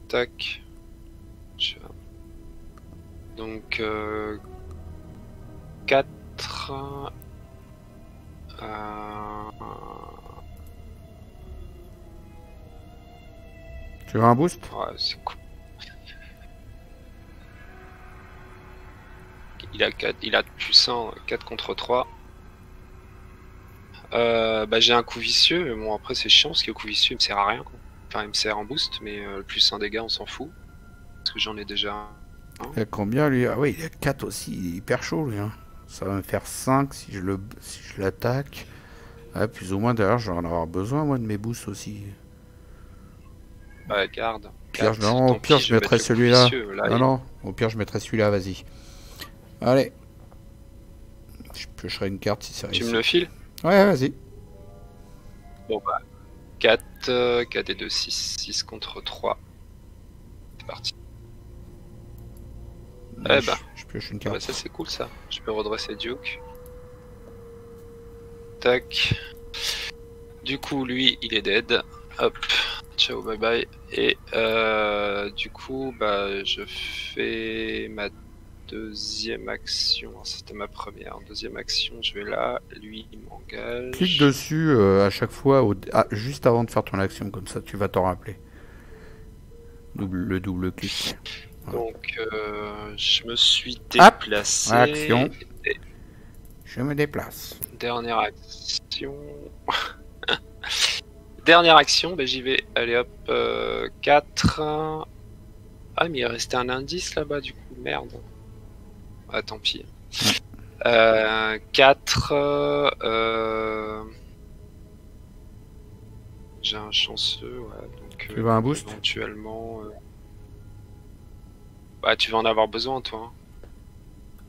Tac. Donc, 4. Tu veux un boost? Ouais, c'est cool. Il a plus 1, 4 contre 3. Bah, j'ai un coup vicieux, mais bon, après c'est chiant parce que le coup vicieux il me sert à rien, quoi. Enfin, il me sert en boost, mais plus 1 dégât, on s'en fout. Parce que j'en ai déjà un. Il a combien lui? Ah oui, il a 4 aussi, il est hyper chaud lui. Hein. Ça va me faire 5 si je l'attaque. Ah, plus ou moins d'ailleurs, j'en avoir besoin moi de mes boosts aussi. Bah, garde. Pire, non, au pire, je mettrais celui-là. Non, non, au pire, je mettrais celui-là, vas-y. Allez. Je piocherai une carte si ça réussit. Tu me le files? Ouais, vas-y. Bon, bah, 4, 4 et 2, 6. 6 contre 3. C'est parti. Eh bah, je pioche une carte. Bah, ça, c'est cool ça. Je peux redresser Duke. Tac. Du coup, lui, il est dead. Hop. Ciao, bye bye. Et du coup, bah, je fais ma deuxième action. C'était ma première. Deuxième action, je vais là. Lui, il m'engage. Clique dessus à chaque fois, juste avant de faire ton action, comme ça tu vas t'en rappeler. Le double clic. Voilà. Donc, je me suis déplacé. Hop, action. Je me déplace. Dernière action. Dernière action, bah, j'y vais. Allez hop, 4. Ah, mais il restait un indice là-bas, du coup, merde. Ah, tant pis. 4. J'ai un chanceux, ouais. Donc, tu veux un boost? Éventuellement. Bah, tu vas en avoir besoin, toi. Hein.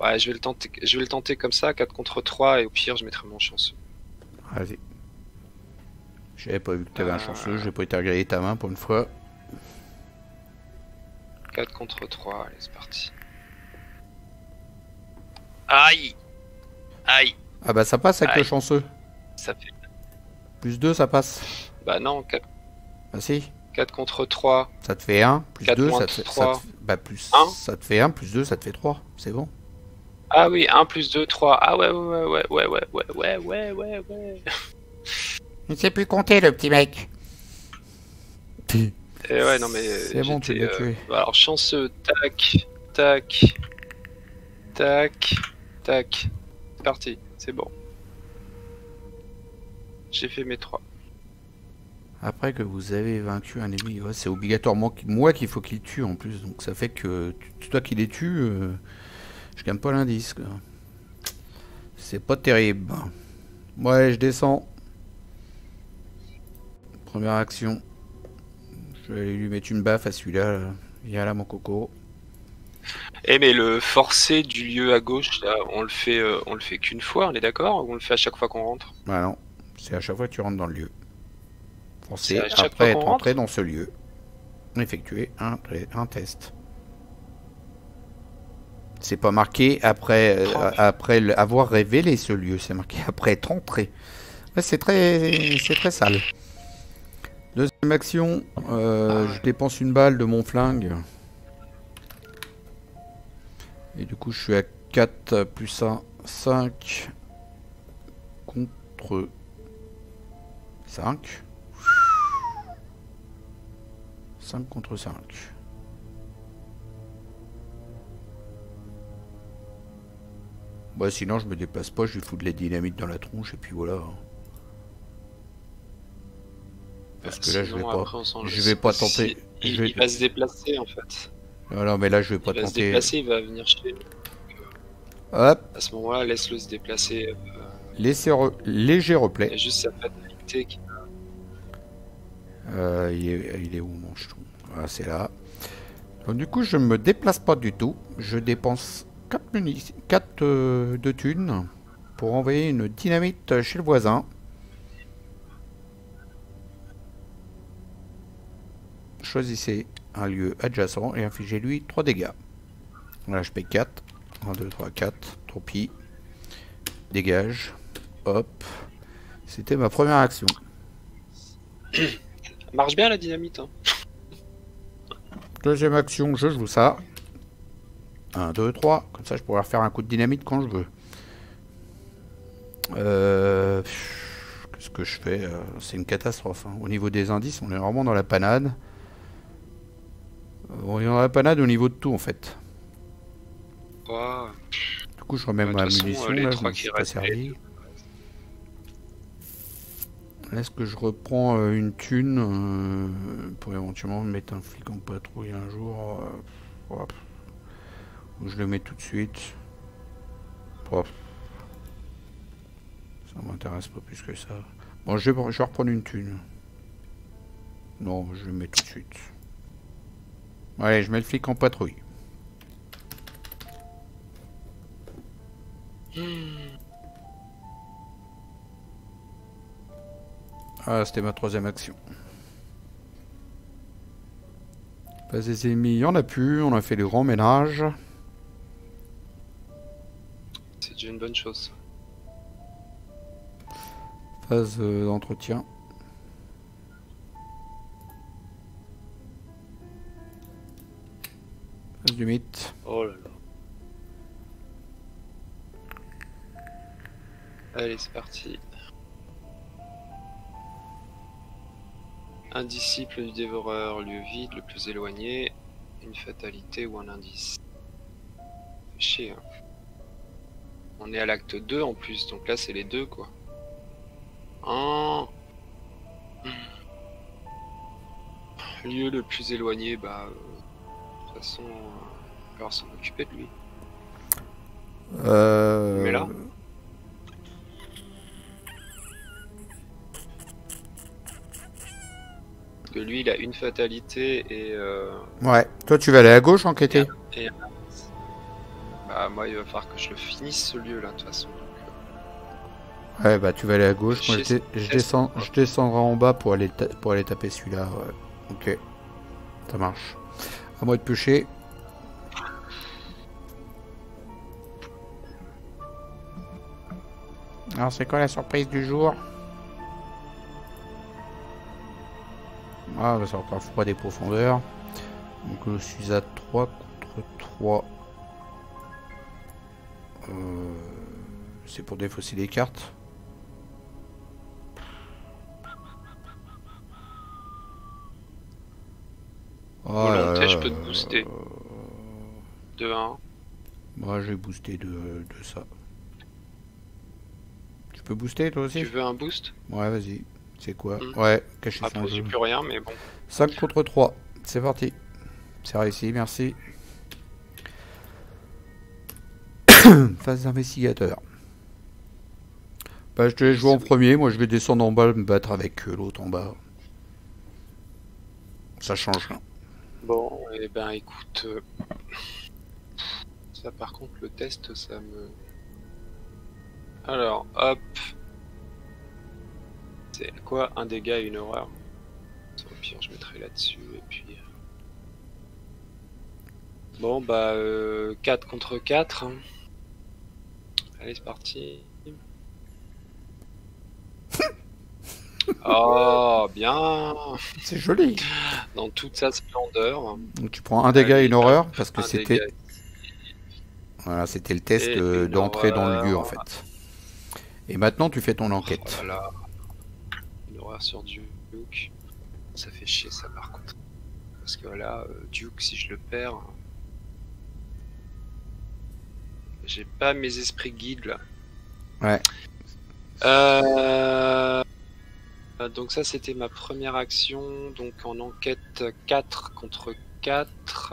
Ouais, je vais le tenter comme ça, 4 contre 3, et au pire, je mettrai mon chanceux. Vas-y. J'avais pas vu que t'avais un chanceux, j'ai pas été regarder ta main pour une fois. 4 contre 3, allez, c'est parti. Aïe! Aïe! Ah bah ça passe avec le chanceux. Ça fait... Plus 2, ça passe. Bah non, 4... Bah si. 4 contre 3. Ça te fait 1, plus 2, ça te fait... bah plus 1. Ça te fait 1, plus 2, ça te fait 3. C'est bon. Ah oui, 1 plus 2, 3. Ah ouais. Il ne sait plus compter, le petit mec. Et ouais, non mais... C'est bon, tu l'as tué. Alors, chanceux, tac, tac, tac, tac. C'est parti, c'est bon. J'ai fait mes 3. Après que vous avez vaincu un ennemi, ouais, c'est obligatoirement moi qu'il faut qu'il tue en plus. Donc ça fait que toi qui les tue, je gagne pas l'indice. C'est pas terrible. Ouais, je descends. Première action. Je vais aller lui mettre une baffe à celui-là. Là. Viens là, mon coco. Eh mais le forcé du lieu à gauche, là, on le fait qu'une fois, on est d'accord? Ou on le fait à chaque fois qu'on rentre? Bah non, c'est à chaque fois que tu rentres dans le lieu. Forcé, après être entré dans ce lieu. Effectuer un test. C'est pas marqué après, avoir révélé ce lieu, c'est marqué après être entré. Ouais, c'est très sale. Deuxième action, je dépense une balle de mon flingue. Et du coup, je suis à 4 plus 1, 5 contre 5. 5 contre 5. Bah sinon je me déplace pas, je lui fous de la dynamite dans la tronche et puis voilà. Parce que là je vais pas tenter. Il va se déplacer en fait. Non mais là je vais pas tenter. Il va se déplacer, il va venir chez lui. Hop. À ce moment-là, laisse-le se déplacer. Léger replay. Il y a juste sa fatalité qui... il est où mon jeton? Voilà, c'est là. Donc du coup je me déplace pas du tout. Je dépense 4 de thunes pour envoyer une dynamite chez le voisin. Choisissez un lieu adjacent et infligez-lui 3 dégâts. Là je paye 4. 1, 2, 3, 4. Tant pis. Dégage. Hop. C'était ma première action. Ça marche bien la dynamite. Hein. Deuxième action, je joue ça. 1, 2, 3. Comme ça, je pourrais refaire un coup de dynamite quand je veux. Qu'est-ce que je fais, c'est une catastrophe. Hein. Au niveau des indices, on est vraiment dans la panade. On est dans la panade au niveau de tout en fait. Wow. Du coup, je remets ma munition, les là, je trois m'en qui suis pas restent, servi. Est-ce que je reprends une thune pour éventuellement mettre un flic en patrouille un jour ouais. Ou je le mets tout de suite. Ouais. Ça m'intéresse pas plus que ça. Bon, je vais reprendre une thune. Non, je le mets tout de suite. Allez, je mets le flic en patrouille. Ah, c'était ma troisième action. Pas des ennemis, il y en a plus. On a fait le grand ménage. C'est déjà une bonne chose. Phase d'entretien. Phase du mythe. Oh là là. Allez, c'est parti. Un disciple du dévoreur, lieu vide, le plus éloigné, une fatalité ou un indice. Fait chier, hein. On est à l'acte 2 en plus, donc là c'est les deux quoi. Oh. Lieu le plus éloigné, bah de toute façon, on va falloir s'en occuper de lui. Mais là que lui il a une fatalité et Ouais, toi tu vas aller à gauche enquêter. et bah moi il va falloir que je le finisse ce lieu là de toute façon. Ouais, bah tu vas aller à gauche. Moi Chez- je descendrai en bas pour aller taper celui-là. Ouais. Ok, ça marche. À moi de pêcher. Alors c'est quoi la surprise du jour? Ah, bah, c'est encore froid des profondeurs. Donc je suis à 3 contre 3. C'est pour défausser les cartes. Oh Volonté, je peux te booster. De 1. Moi j'ai boosté de ça. Tu peux booster toi aussi? Tu veux un boost? Ouais, vas-y. C'est quoi? Ouais, cacher son Après, jeu. j'ai plus rien, mais bon. 5 contre 3. C'est parti. C'est réussi, merci. Phase d'investigateur. Bah, je te laisse jouer en premier. Moi, je vais descendre en bas, me battre avec l'autre en bas. Ça change rien. Bon, et ben écoute. Ça, par contre, le test, ça me. Alors, hop. C'est quoi un dégât et une horreur? Au pire, je mettrai là-dessus, et puis. Bon, bah, 4 contre 4. Allez, c'est parti. Oh, bien. C'est joli. Dans toute sa splendeur. Donc, tu prends un dégât et une horreur parce que Un c'était. dégât Voilà, c'était le test et une d'entrée dans le lieu en horreur. fait. Et maintenant, tu fais ton enquête. Oh là là. Une horreur sur Duke. Ça fait chier ça par contre. Parce que là, Duke, si je le perds. J'ai pas mes esprits guides là. Ouais. Donc ça c'était ma première action. Donc en enquête 4 contre 4.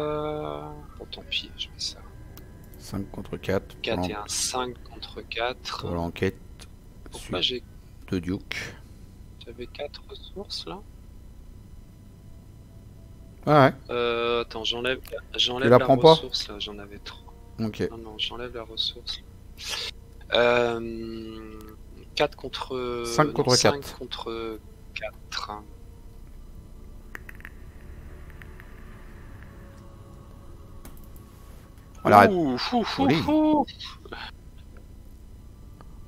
Bon tant pis, je mets ça. 5 contre 4. 4 et un 5 contre 4. Pour l'enquête. Pourquoi j'ai... De Duke. J'avais 4 ressources là. Ah ouais. Attends, j'enlève la la prends pas ressource là, j'en avais 3. Ok. Non, j'enlève la ressource. 4 contre... 5 contre 4. 5 contre 4. On arrête. Joli.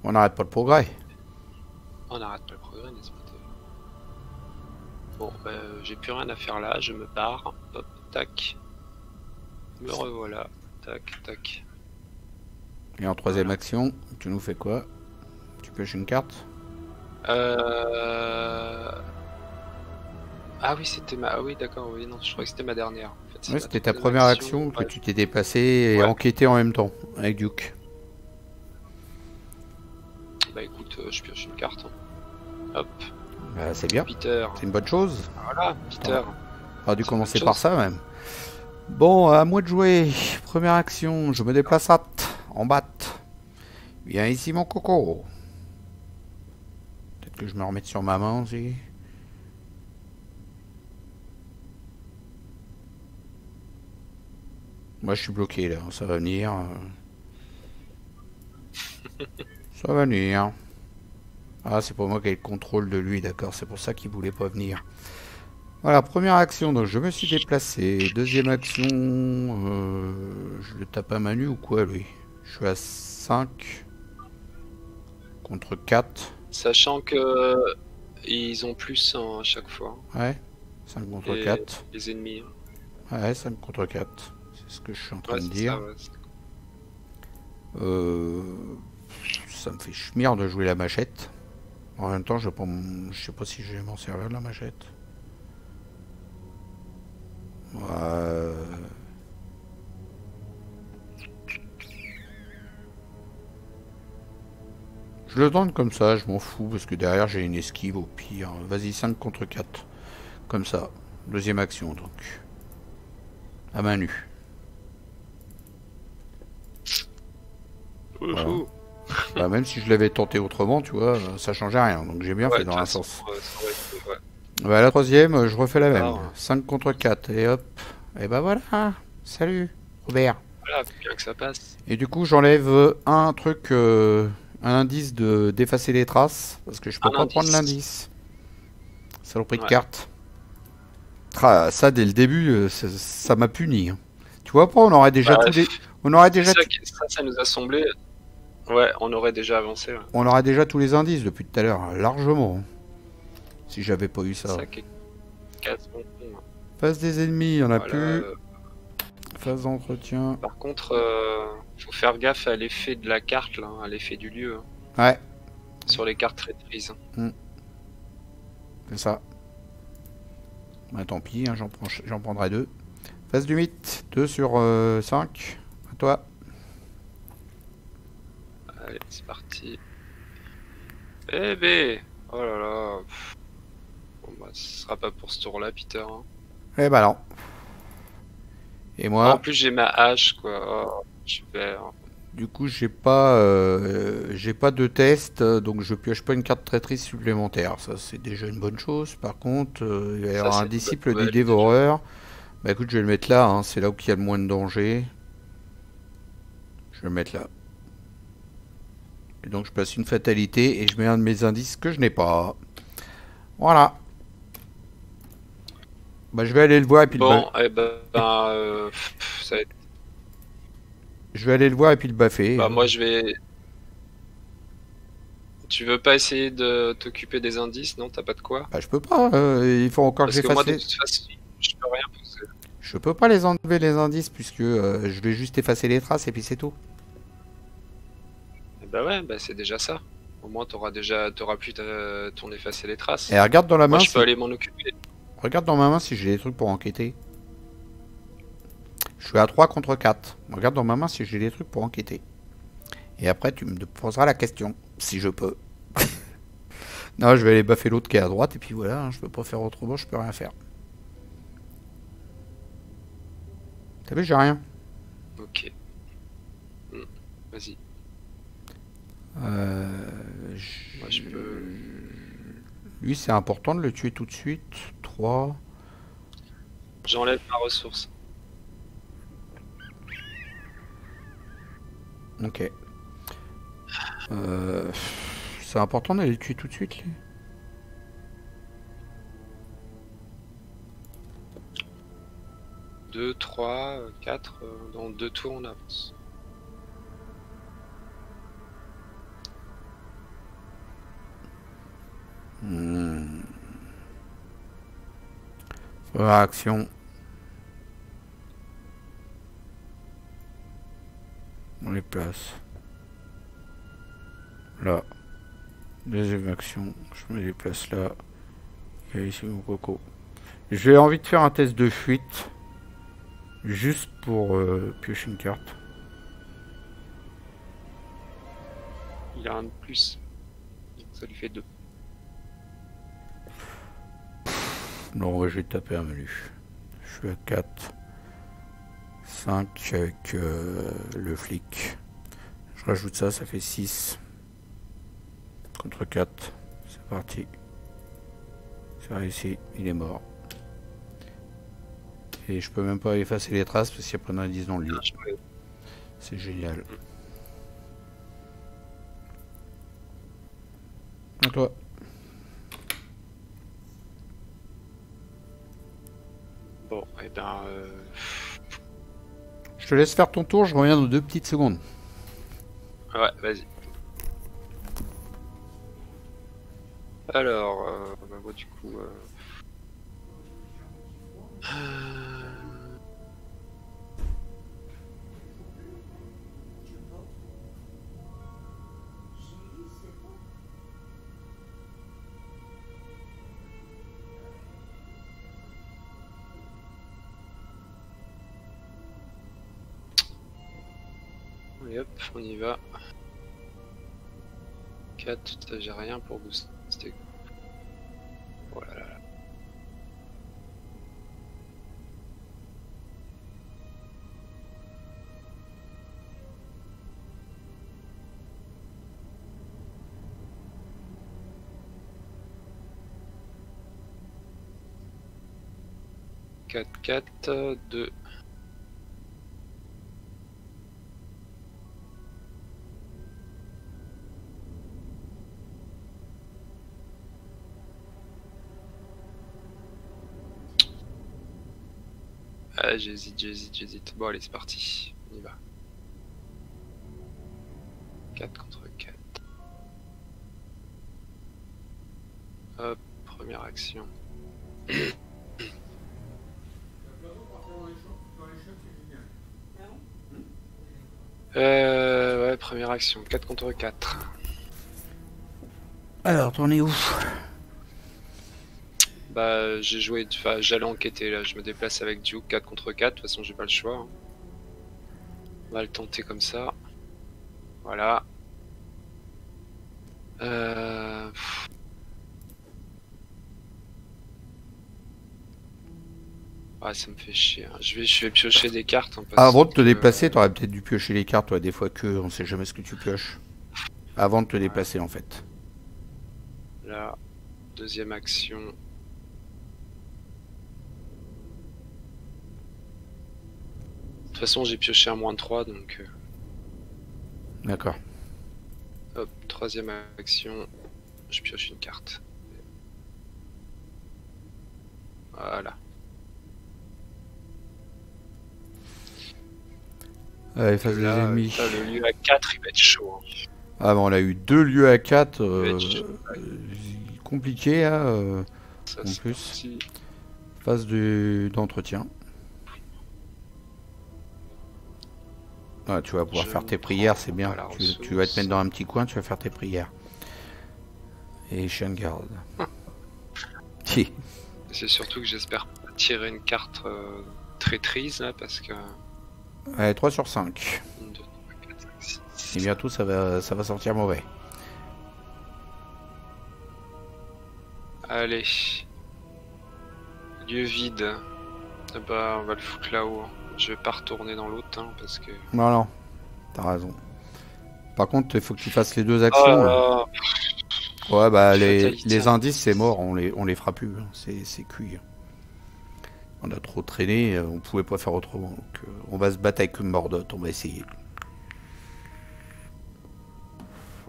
On n'arrête pas le progrès. On n'arrête pas le progrès, n'est-ce pas? Bon, j'ai plus rien à faire là, je me barre. Hop, tac. Me revoilà. Tac, tac. Et en troisième action, tu nous fais quoi? Tu pêches une carte? Euh... Ah oui, c'était ma... Ah oui, d'accord, oui, non, je croyais que c'était ma dernière. En fait, c'est Ouais, ma c'était ta troisième première action. action que Ouais. tu t'es déplacé et Ouais. enquêté en même temps avec Duke. Bah écoute, je pioche une carte. Hop, Bah, c'est bien, Peter. c'est une bonne chose. Voilà, Peter. On a dû C'est une commencer bonne par chose. ça même. Bon, à moi de jouer. Première action, je me déplace en batte. Viens ici mon coco. Peut-être que je me remette sur ma main aussi. Moi je suis bloqué là, ça va venir. Ça va venir. Ah, c'est pour moi qui ai le contrôle de lui, d'accord, c'est pour ça qu'il voulait pas venir. Voilà, première action, donc je me suis déplacé. Deuxième action, je le tape à main nue ou quoi lui? Je suis à 5 contre 4. Sachant que ils ont plus à chaque fois. Ouais, 5 contre Et 4. les ennemis. Ouais, 5 contre 4. C'est ce que je suis en train Ouais, de c'est dire. ça, ouais. Euh, Ça me fait chmire de jouer la machette. En même temps, je sais pas si je vais m'en servir de la machette. Ouais. Je le tente comme ça, je m'en fous, parce que derrière j'ai une esquive au pire. Vas-y, 5 contre 4. Comme ça. Deuxième action, donc. À main nue. Voilà. Ouhou. Bah, même si je l'avais tenté autrement, tu vois, ça changeait rien. Donc j'ai bien Ouais, fait de dans toute un façon, sens. ça aurait été- ouais. Bah, la troisième, je refais la même. Ah, 5 contre 4. Et hop. Et bah voilà. Salut, Robert. voilà, bien que ça passe. Et du coup, j'enlève un truc, un indice de d'effacer les traces. Parce que je peux Un pas prendre indice. l'indice. Saloperie de Ouais. carte. Ah, ça, dès le début, ça m'a puni, hein. Tu vois pas, on aurait déjà Bah, tous les... On aurait c'est déjà, ça, ça nous a semblé. Ouais, on aurait déjà avancé. Ouais. on aurait déjà tous les indices depuis tout à l'heure, hein, largement, hein, si j'avais pas eu C'est ça. ça qui est casse bon. Phase des ennemis, il y en a Voilà. plus. Phase d'entretien. Par contre, faut faire gaffe à l'effet de la carte, là, à l'effet du lieu, hein, Ouais, sur les cartes traîtrises. c'est ça. Bah, tant pis, hein, j'en prendrai deux. Phase du mythe, 2 sur 5. À toi. Allez, c'est parti. Bébé. Oh là là. Bon, bah, ce sera pas pour ce tour-là, Peter. Hein. Eh bah non. Et En moi, plus, j'ai ma hache, quoi. Oh, super. du coup, j'ai pas de test, donc je pioche pas une carte traîtrise supplémentaire. Ça, c'est déjà une bonne chose. Par contre, il va y Ça, avoir c'est un une bonne disciple du nouvelle, dévoreur. Bah écoute, je vais le mettre là, hein, c'est là où il y a le moins de danger. Je vais le mettre là. Et donc je passe une fatalité et je mets un de mes indices que je n'ai pas. Voilà. Bah je vais aller le voir et puis Bon, eh ben, ça va être- je vais aller le voir et puis le baffer. bah, moi, je vais. Tu veux pas essayer de t'occuper des indices? Non, t'as pas de quoi? Bah je peux pas, il faut encore que Parce que moi, j'efface de les... toute façon, je peux rien parce que- Je peux pas les enlever les indices puisque je vais juste effacer les traces et puis c'est tout. Eh bah ouais, bah c'est déjà ça. Au moins, t'auras plus ton effacer les traces. Et regarde dans la Moi, main je peux si... aller m'en occuper. Regarde dans ma main si j'ai des trucs pour enquêter. Je suis à 3 contre 4. Regarde dans ma main si j'ai des trucs pour enquêter. Et après tu me poseras la question, si je peux. Non, je vais aller baffer l'autre qui est à droite et puis voilà, hein, je peux pas faire autrement, je peux rien faire. T'as vu, j'ai rien. Ok. Vas-y. Moi, je peux. Lui, c'est important de le tuer tout de suite. 3. J'enlève ma ressource. Ok. C'est important d'aller le tuer tout de suite, lui. Deux, 3, 4. Dans 2 tours, on avance. Action. On les place. Là. Deuxième action, je me déplace là. Et ici mon coco. J'ai envie de faire un test de fuite. Juste pour piocher une carte. Il a un de plus. Donc ça lui fait 2. Non, je vais taper un menu. Je suis à 4. 5 avec le flic. Je rajoute ça, ça fait 6. Contre 4. C'est parti. C'est réussi, il est mort. Et je peux même pas effacer les traces parce qu'il y a pas d'indice dans le lieu. C'est génial. À toi. Bon, et ben... Je te laisse faire ton tour, je reviens dans 2 petites secondes. Ouais, vas-y. Alors, bah, moi, du coup... Et hop, on y va. 4, j'ai rien pour booster. Voilà. Là. Quatre, 4, 2. Ah, j'hésite. Bon, allez, c'est parti. On y va. 4 contre 4. Hop, première action. Ouais, première action. 4 contre 4. Alors, t'en es où? Bah, j'ai joué, enfin, j'allais enquêter là, je me déplace avec Duke 4 contre 4, de toute façon j'ai pas le choix. Hein. On va le tenter comme ça. Voilà. Ah, ça me fait chier. Hein. Je vais piocher des cartes. Hein, Avant de te déplacer, t'aurais peut-être dû piocher les cartes, toi, des fois que on sait jamais ce que tu pioches. Avant de te déplacer, en fait. Là, deuxième action. De toute façon, j'ai pioché un -3, donc... D'accord. Hop, troisième action, je pioche une carte. Voilà. Allez, face des ennemis. Là, le lieu à 4, il va être chaud. Hein. Ah, bon, on a eu 2 lieux à 4. Compliqué, hein, Ça, en plus. Parti. Phase d'entretien. Ah, tu vas pouvoir faire tes prières, c'est bien. Tu vas te mettre dans un petit coin, tu vas faire tes prières. Et chien de garde. Si. C'est surtout que j'espère tirer une carte traîtrise là parce que. Allez, 3 sur 5. 1, 2, 3, 4, 5, 6. Et bientôt ça va sortir mauvais. Allez. Lieu vide. Ah bah, on va le foutre là-haut. Je vais pas retourner dans l'autre hein, parce que. Non, non. T'as raison. Par contre, il faut que tu fasses les 2 actions. Ouais, bah les indices, c'est mort. On les fera plus. Hein. C'est cuit. On a trop traîné. On pouvait pas faire autrement. Donc, on va se battre avec une Mordotte. On va essayer.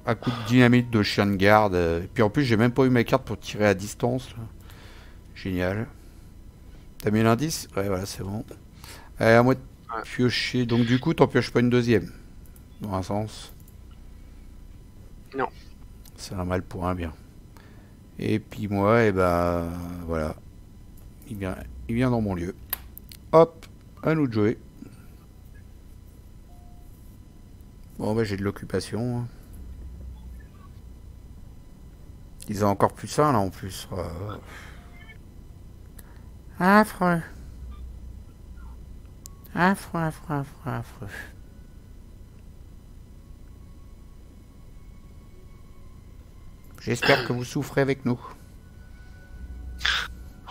Un coup de dynamite de chien de garde. Et puis en plus, j'ai même pas eu ma carte pour tirer à distance. Là. Génial. T'as mis l'indice? Ouais, voilà, c'est bon. Allez, à moi de piocher. Donc du coup, t'en pioches pas une deuxième. Dans un sens. Non. C'est un mal pour un bien. Et puis moi, et ben voilà. Il vient dans mon lieu. Hop, à nous de jouer. Bon, bah j'ai de l'occupation. Ils ont encore plus ça là en plus. Affreux. Affreux, affreux, affreux, affreux. J'espère que vous souffrez avec nous.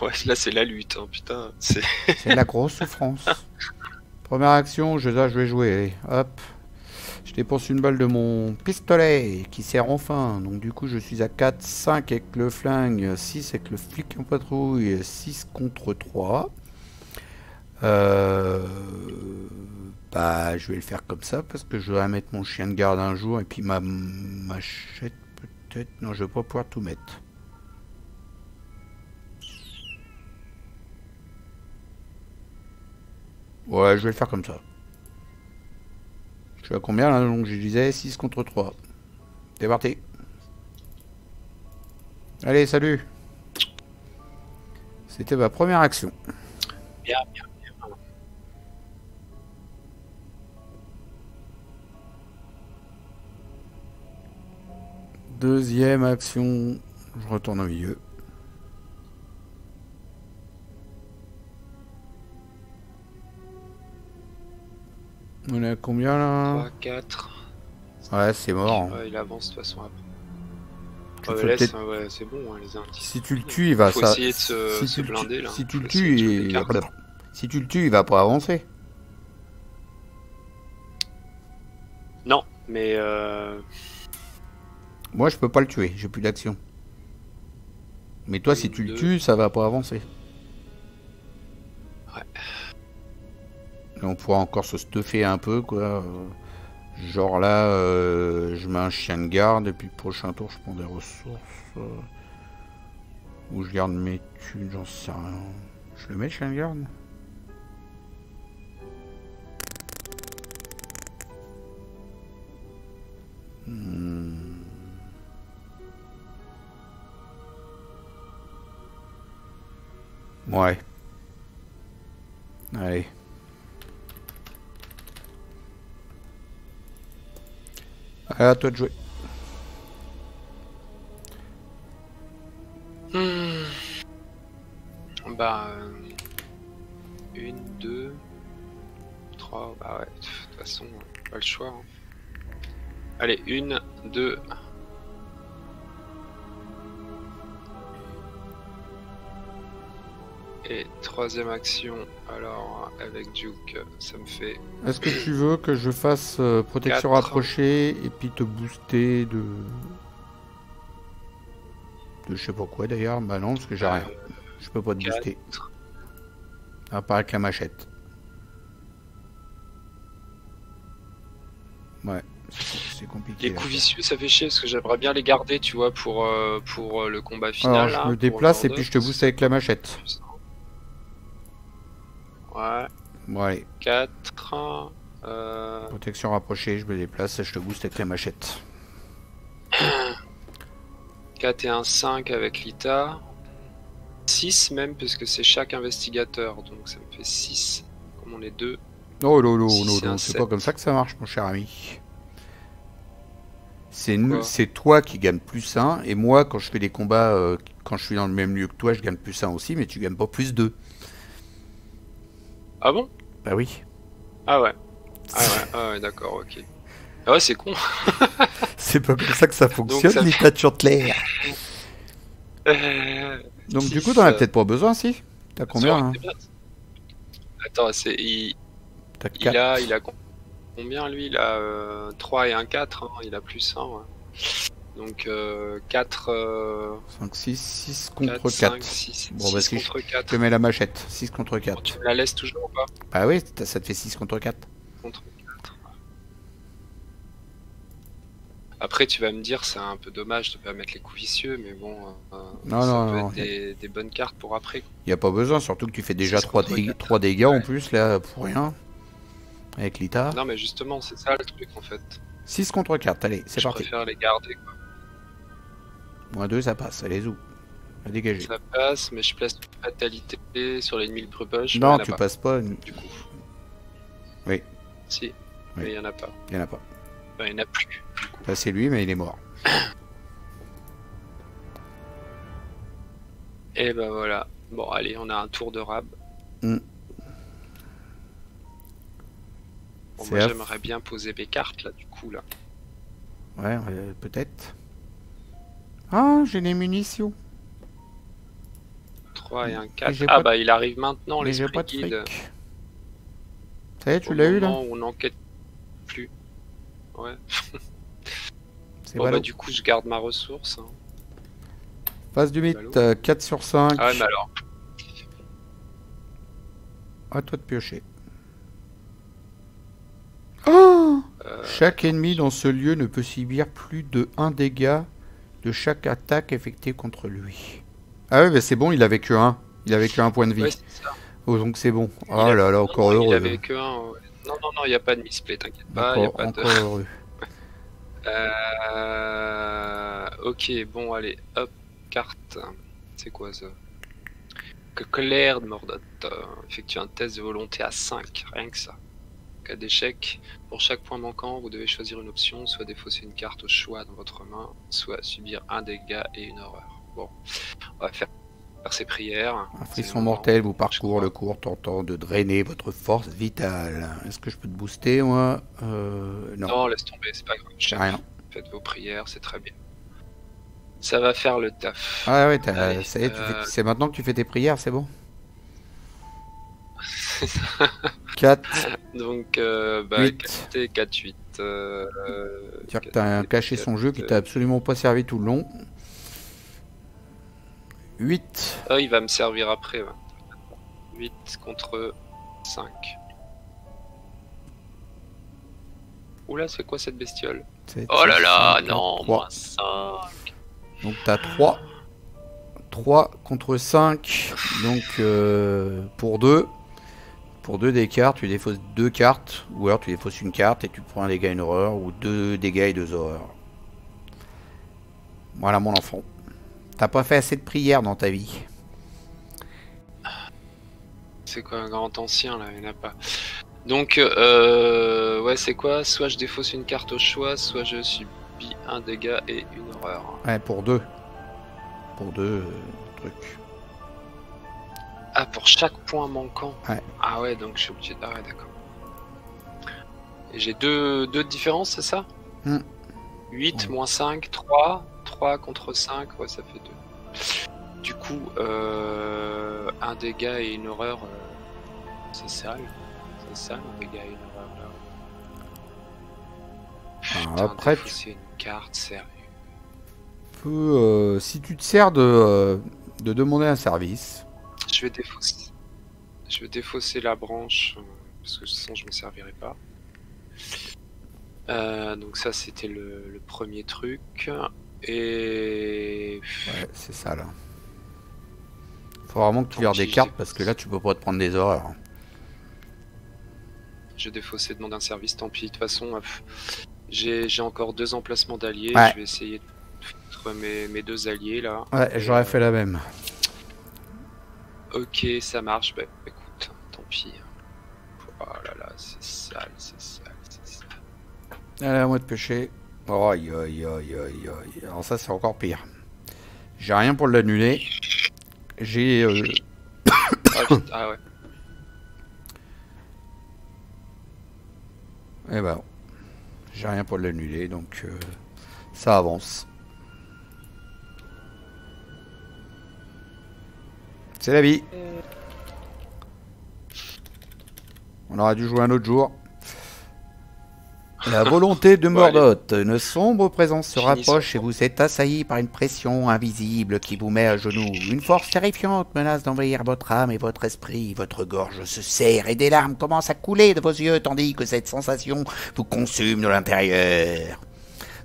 Ouais, là c'est la lutte, hein, putain. C'est la grosse souffrance. Première action, je vais jouer. Allez, hop. Je dépense une balle de mon pistolet qui sert enfin. Donc du coup je suis à 4, 5 avec le flingue, 6 avec le flic en patrouille, 6 contre 3. Bah je vais le faire comme ça parce que je dois mettre mon chien de garde un jour et puis ma machette peut-être. Non, je vais pas pouvoir tout mettre. Ouais, je vais le faire comme ça. Je suis à combien là? Donc je disais 6 contre 3. C'est parti. Allez, salut. C'était ma première action. bien, bien. Deuxième action, je retourne au milieu. On est à combien là? 3, 4. Ouais, c'est mort. Hein. Ouais, il avance de toute façon après. Ouais, c'est bon, hein, les indices. Si tu le tues, il va Faut essayer de se blinder là. Si tu le tues, si tu le tues, il va pas avancer. Non, mais moi, je peux pas le tuer, j'ai plus d'action. Mais toi, si tu le tues, ça va pas avancer. Ouais. Et on pourra encore se stuffer un peu, quoi. Genre là, je mets un chien de garde, et puis le prochain tour, je prends des ressources. Ou je garde mes thunes, j'en sais rien. Je le mets, le chien de garde? Ouais. Allez. Allez, à toi de jouer. Bah 1, 2, 3, bah ouais, de toute façon, pas le choix. Hein. Allez, 1, 2. Et troisième action, alors avec Duke, ça me fait... Est-ce que tu veux que je fasse protection 4. rapprochée et puis te booster de je sais pas quoi d'ailleurs? Bah non, parce que j'ai rien. Je peux pas te booster. À part avec la machette. Ouais, c'est compliqué. Les coups vicieux, ça fait chier parce que j'aimerais bien les garder, tu vois, pour le combat final. Alors, là, je me déplace et puis je te booste avec la machette. Ouais. Bon, allez. 4. Protection rapprochée, je me déplace et je te booste avec la machette. 4 et un 5 avec l'ITA. 6 même, puisque c'est chaque investigateur, donc ça me fait 6, comme on est 2. Oh non, c'est pas comme ça que ça marche, mon cher ami. C'est toi qui gagne plus 1, et moi, quand je fais des combats, quand je suis dans le même lieu que toi, je gagne plus 1 aussi, mais tu gagnes pas plus 2. Ah bon? Bah oui. Ah ouais. Ah ouais, d'accord, ok. Ah ouais, c'est con. C'est pas comme ça que ça fonctionne, l'ITA de Chanteler. Donc du coup, t'en as peut-être pas besoin, si? T'as combien hein? Attends, il a combien lui? Il a 3 et un 4, hein. Il a plus 1, ouais. Donc 4... 5, 6 contre 4. 5, 6, bon, bah si contre 4. Je te mets la machette, 6 contre 4. Bon, tu me la laisses toujours ou pas? Bah oui, ça te fait 6 contre 4. Contre 4. Après, tu vas me dire, c'est un peu dommage de pas mettre les coups vicieux, mais bon, non, peut être des bonnes cartes pour après. Y a pas besoin, surtout que tu fais déjà 3 dégâts en plus, là, pour rien. Avec l'ITA. Non, mais justement, c'est ça le truc en fait. 6 contre 4, allez, c'est parti. Je préfère les garder, quoi. Moins 2, ça passe, allez, zou. À dégager. Ça passe, mais je place une fatalité sur l'ennemi le plus proche. Non, tu passes pas. Du coup. Oui. Si, mais il y en a pas. Il y en a pas. Enfin, il n'y en a plus, du coup. Là, c'est lui, mais il est mort. Et ben voilà. Bon, allez, on a un tour de rab. Hmm. Bon, moi, j'aimerais bien poser mes cartes, là, du coup, là. Ouais, peut-être. Ah, j'ai des munitions. 3 et un 4. Ah, bah, il arrive maintenant, mais j'ai l'esprit pas de guide. fric. Ça y est, tu l'as eu, là? Où on n'enquête plus. Ouais. Bon, bah, du coup, je garde ma ressource. Hein. Passe du mythe, 4 sur 5. Ah ouais, mais alors. À toi de piocher. Oh chaque ennemi dans ce lieu ne peut subir plus de 1 dégât de chaque attaque effectuée contre lui. Ah ouais, bah c'est bon, il avait que 1. Il avait que 1 point de vie. Ouais, c'est ça. Oh, donc c'est bon. Oh là là, encore heureux. Il avait que 1. Ouais. Non, il n'y a pas de misplay, t'inquiète pas. Y a pas encore heureux. Ok, bon, allez, hop, carte. C'est quoi ça? Que Claire de Mordot effectue un test de volonté à 5, rien que ça. Cas d'échec, pour chaque point manquant, vous devez choisir une option, soit défausser une carte au choix dans votre main, soit subir un dégât et une horreur. Bon, on va faire ses prières. Un frisson mortel vous parcourt le cours, tentant de drainer votre force vitale. Est-ce que je peux te booster, moi? Non. Non, laisse tomber, c'est pas grave. Rien. Faites vos prières, c'est très bien. Ça va faire le taf. Ah ouais, ça y est, c'est maintenant que tu fais tes prières, c'est bon. 4. Donc, 8. 4, 8. Dire que t'as caché son jeu qui t'a absolument pas servi tout le long. 8. Ah, il va me servir après. Ouais. 8 contre 5. Oula, c'est quoi cette bestiole? Oh là là, non, moins 5. Donc t'as 3. 3 contre 5. Donc pour 2. Pour 2 d'écart, tu défausses 2 cartes. Ou alors tu défausses une carte et tu prends un dégât et une horreur. Ou 2 dégâts et 2 horreurs. Voilà mon enfant. T'as pas fait assez de prières dans ta vie. C'est quoi un grand ancien là? Il n'y en a pas. Donc, ouais, c'est quoi? Soit je défausse une carte au choix, soit je subis un dégât et une horreur. Ouais, pour 2. Pour 2 trucs. Ah, pour chaque point manquant. Ouais. Ah ouais, donc je suis obligé. Ah ouais, d'accord. Et j'ai deux différences, c'est ça? 8 moins 5, 3. 3 contre 5, ouais, ça fait 2. Du coup, un dégât et une horreur, c'est sale. C'est sale, un dégât et une horreur là. Putain, après, c'est une carte, sérieux. Si tu te sers de demander un service. Je vais défausser la branche, parce que sinon je m'en servirai pas. Donc ça, c'était le premier truc. Et... Ouais, c'est ça là. Faut vraiment que tu gardes des cartes parce que là tu peux pas te prendre des horreurs. Je défaussais, demander un service, tant pis. De toute façon, j'ai encore 2 emplacements d'alliés. Ouais. Je vais essayer de foutre mes 2 alliés là. Ouais, j'aurais fait la même. Ok, ça marche. Bah écoute, tant pis. Oh là là, c'est sale, c'est sale, c'est sale. Allez, à moi de pêcher. Aïe aïe aïe aïe aïe. Alors ça c'est encore pire. J'ai rien pour l'annuler. J'ai... Ah ouais. Eh ben, j'ai rien pour l'annuler, donc ça avance. C'est la vie. On aurait dû jouer un autre jour. La volonté de Mordot, une sombre présence se rapproche et vous êtes assailli par une pression invisible qui vous met à genoux. Une force terrifiante menace d'envahir votre âme et votre esprit. Votre gorge se serre et des larmes commencent à couler de vos yeux tandis que cette sensation vous consume de l'intérieur.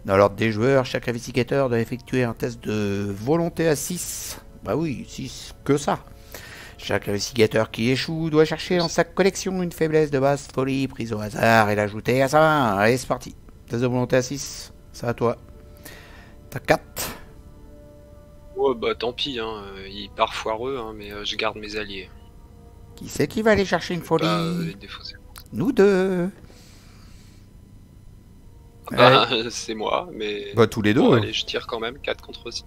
Dans l'ordre des joueurs, chaque investigateur doit effectuer un test de volonté à 6. Bah oui, 6, que ça. Chaque investigateur qui échoue doit chercher dans sa collection une faiblesse de basse folie prise au hasard et l'ajouter à sa main. Allez, c'est parti. Test de volonté à 6, c'est à toi. T'as 4. Ouais, bah tant pis, hein. Il part foireux, hein, mais je garde mes alliés. Qui c'est qui va aller chercher une folie? Nous 2. Bah, c'est moi, mais... Bah, tous les deux. Bon, allez, je tire quand même, 4 contre 6.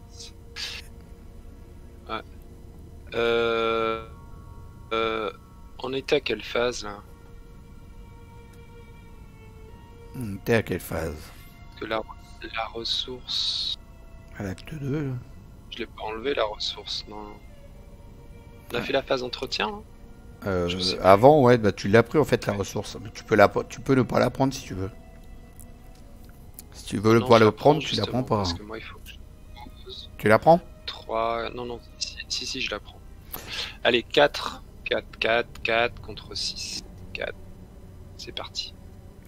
Ouais. Euh, on était à quelle phase là? T'es à quelle phase? Parce que la ressource. À l'acte 2 là. Je l'ai pas enlevé la ressource, non. On a fait la phase entretien hein. Je sais plus. Avant, ouais, bah tu l'as pris en fait la ressource. Mais tu peux ne pas la prendre si tu veux. Si tu veux Non, pas je le la prends prendre, tu la prends justement, pas. parce que moi il faut que je pose Tu la prends? 3. Non, non, si, je la prends. Allez, 4, 4, 4, 4 contre 6. 4. C'est parti.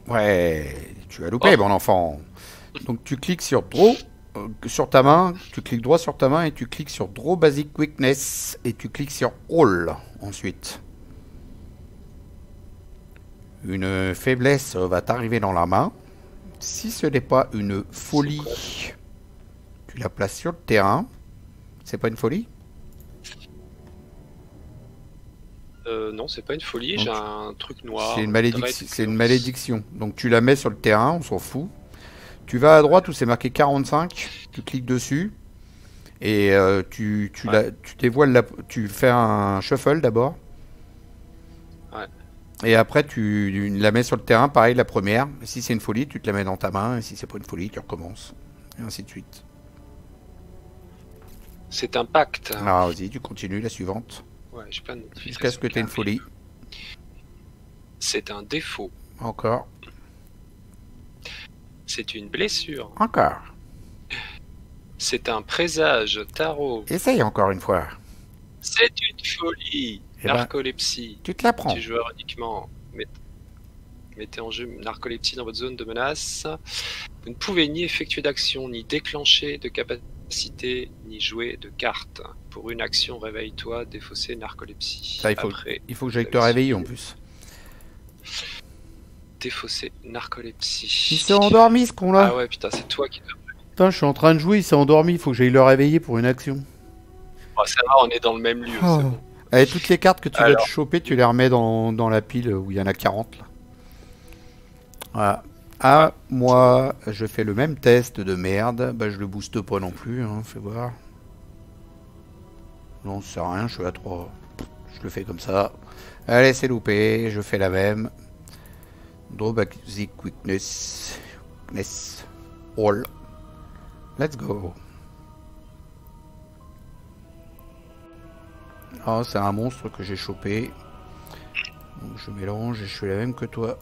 Ouais, tu as loupé, Oh. mon enfant. Donc tu cliques sur Draw sur ta main, tu cliques droit sur ta main et tu cliques sur Draw Basic Weakness et tu cliques sur All ensuite. Une faiblesse va t'arriver dans la main. Si ce n'est pas une folie, tu la places sur le terrain. C'est pas une folie? Non, c'est pas une folie, Donc, j'ai un truc noir. C'est une Dread malédiction. C'est une Curse. malédiction. Donc tu la mets sur le terrain, on s'en fout. Tu vas à droite où c'est marqué 45, tu cliques dessus et tu dévoiles tu fais un shuffle d'abord. Ouais. Et après tu la mets sur le terrain, pareil la première. Si c'est une folie, tu te la mets dans ta main et si c'est pas une folie, tu recommences. Et ainsi de suite. C'est un pacte. Alors vas-y, tu continues la suivante. Ouais, j'ai plein de Jusqu'à ce que tu aies une folie. C'est un défaut. Encore. C'est une blessure. Encore. C'est un présage tarot. Essaye encore une fois. C'est une folie. Eh ben, Narcolepsie. tu te la prends. Si joueur uniquement mettez en jeu narcolepsie dans votre zone de menace. Vous ne pouvez ni effectuer d'action, ni déclencher de capacité, ni jouer de carte. Pour une action, réveille-toi, défausser narcolepsie. Ça, il faut que j'aille te réveiller en plus. Défausser narcolepsie. Il s'est endormi ce con là. Ah ouais, putain, c'est toi qui dois. Putain, je suis en train de jouer, il s'est endormi, il faut que j'aille le réveiller pour une action. Oh, ça va, on est dans le même lieu. Oh. C'est bon. Allez, toutes les cartes que tu Alors. vas te choper, tu les remets dans la pile où il y en a 40 là. Voilà. Ah, moi, je fais le même test de merde. Bah, je le booste pas non plus, hein, fais voir. Non, ça sert à rien, je suis à 3. Je le fais comme ça. Allez, c'est loupé, je fais la même. Draw Basic Weakness. All. Let's go. Ah, c'est un monstre que j'ai chopé. Donc je mélange et je fais la même que toi.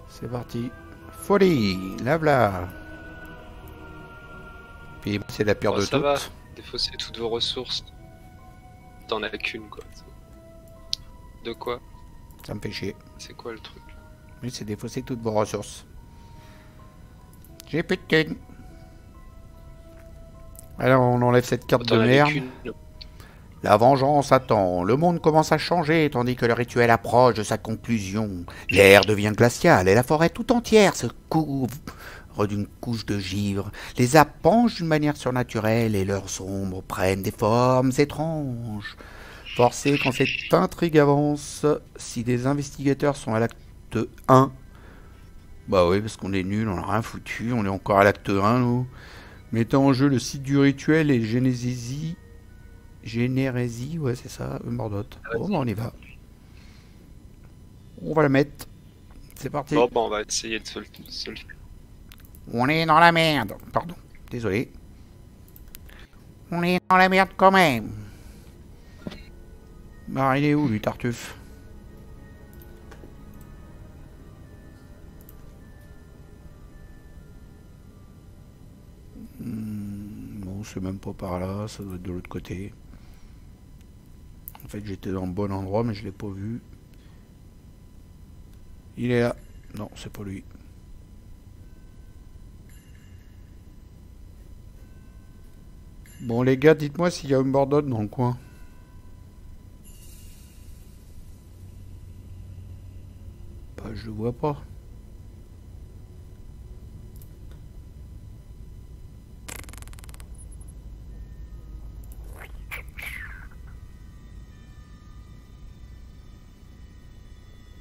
C'est parti. Folie, là voilà. Puis c'est la pire de Ça va, toutes. défausser toutes vos ressources. T'en as qu'une, quoi. De quoi? Ça me fait chier. C'est quoi le truc? Oui, c'est défausser toutes vos ressources. J'ai plus de thunes. Alors on enlève cette carte de T'en avais merde. qu'une. La vengeance attend. Le monde commence à changer tandis que le rituel approche de sa conclusion. L'air devient glacial et la forêt tout entière se couvre d'une couche de givre. Les arbres penchent d'une manière surnaturelle et leurs ombres prennent des formes étranges. Forcé quand cette intrigue avance, si des investigateurs sont à l'acte 1, bah oui, parce qu'on est nul, on n'a rien foutu, on est encore à l'acte 1, nous. Mettant en jeu le site du rituel et Générésie, ouais, c'est ça, Mordot. Bon, bah on y va. On va la mettre. C'est parti. Bon, on va essayer de se le faire. On est dans la merde. Pardon, désolé. On est dans la merde quand même. Bah, il est où, lui, Tartuffe? Non, c'est même pas par là, ça doit être de l'autre côté. En fait, j'étais dans le bon endroit, mais je l'ai pas vu. Il est là. Non, c'est pas lui. Bon, les gars, dites-moi s'il y a une Bordone dans le coin. Bah, je le vois pas.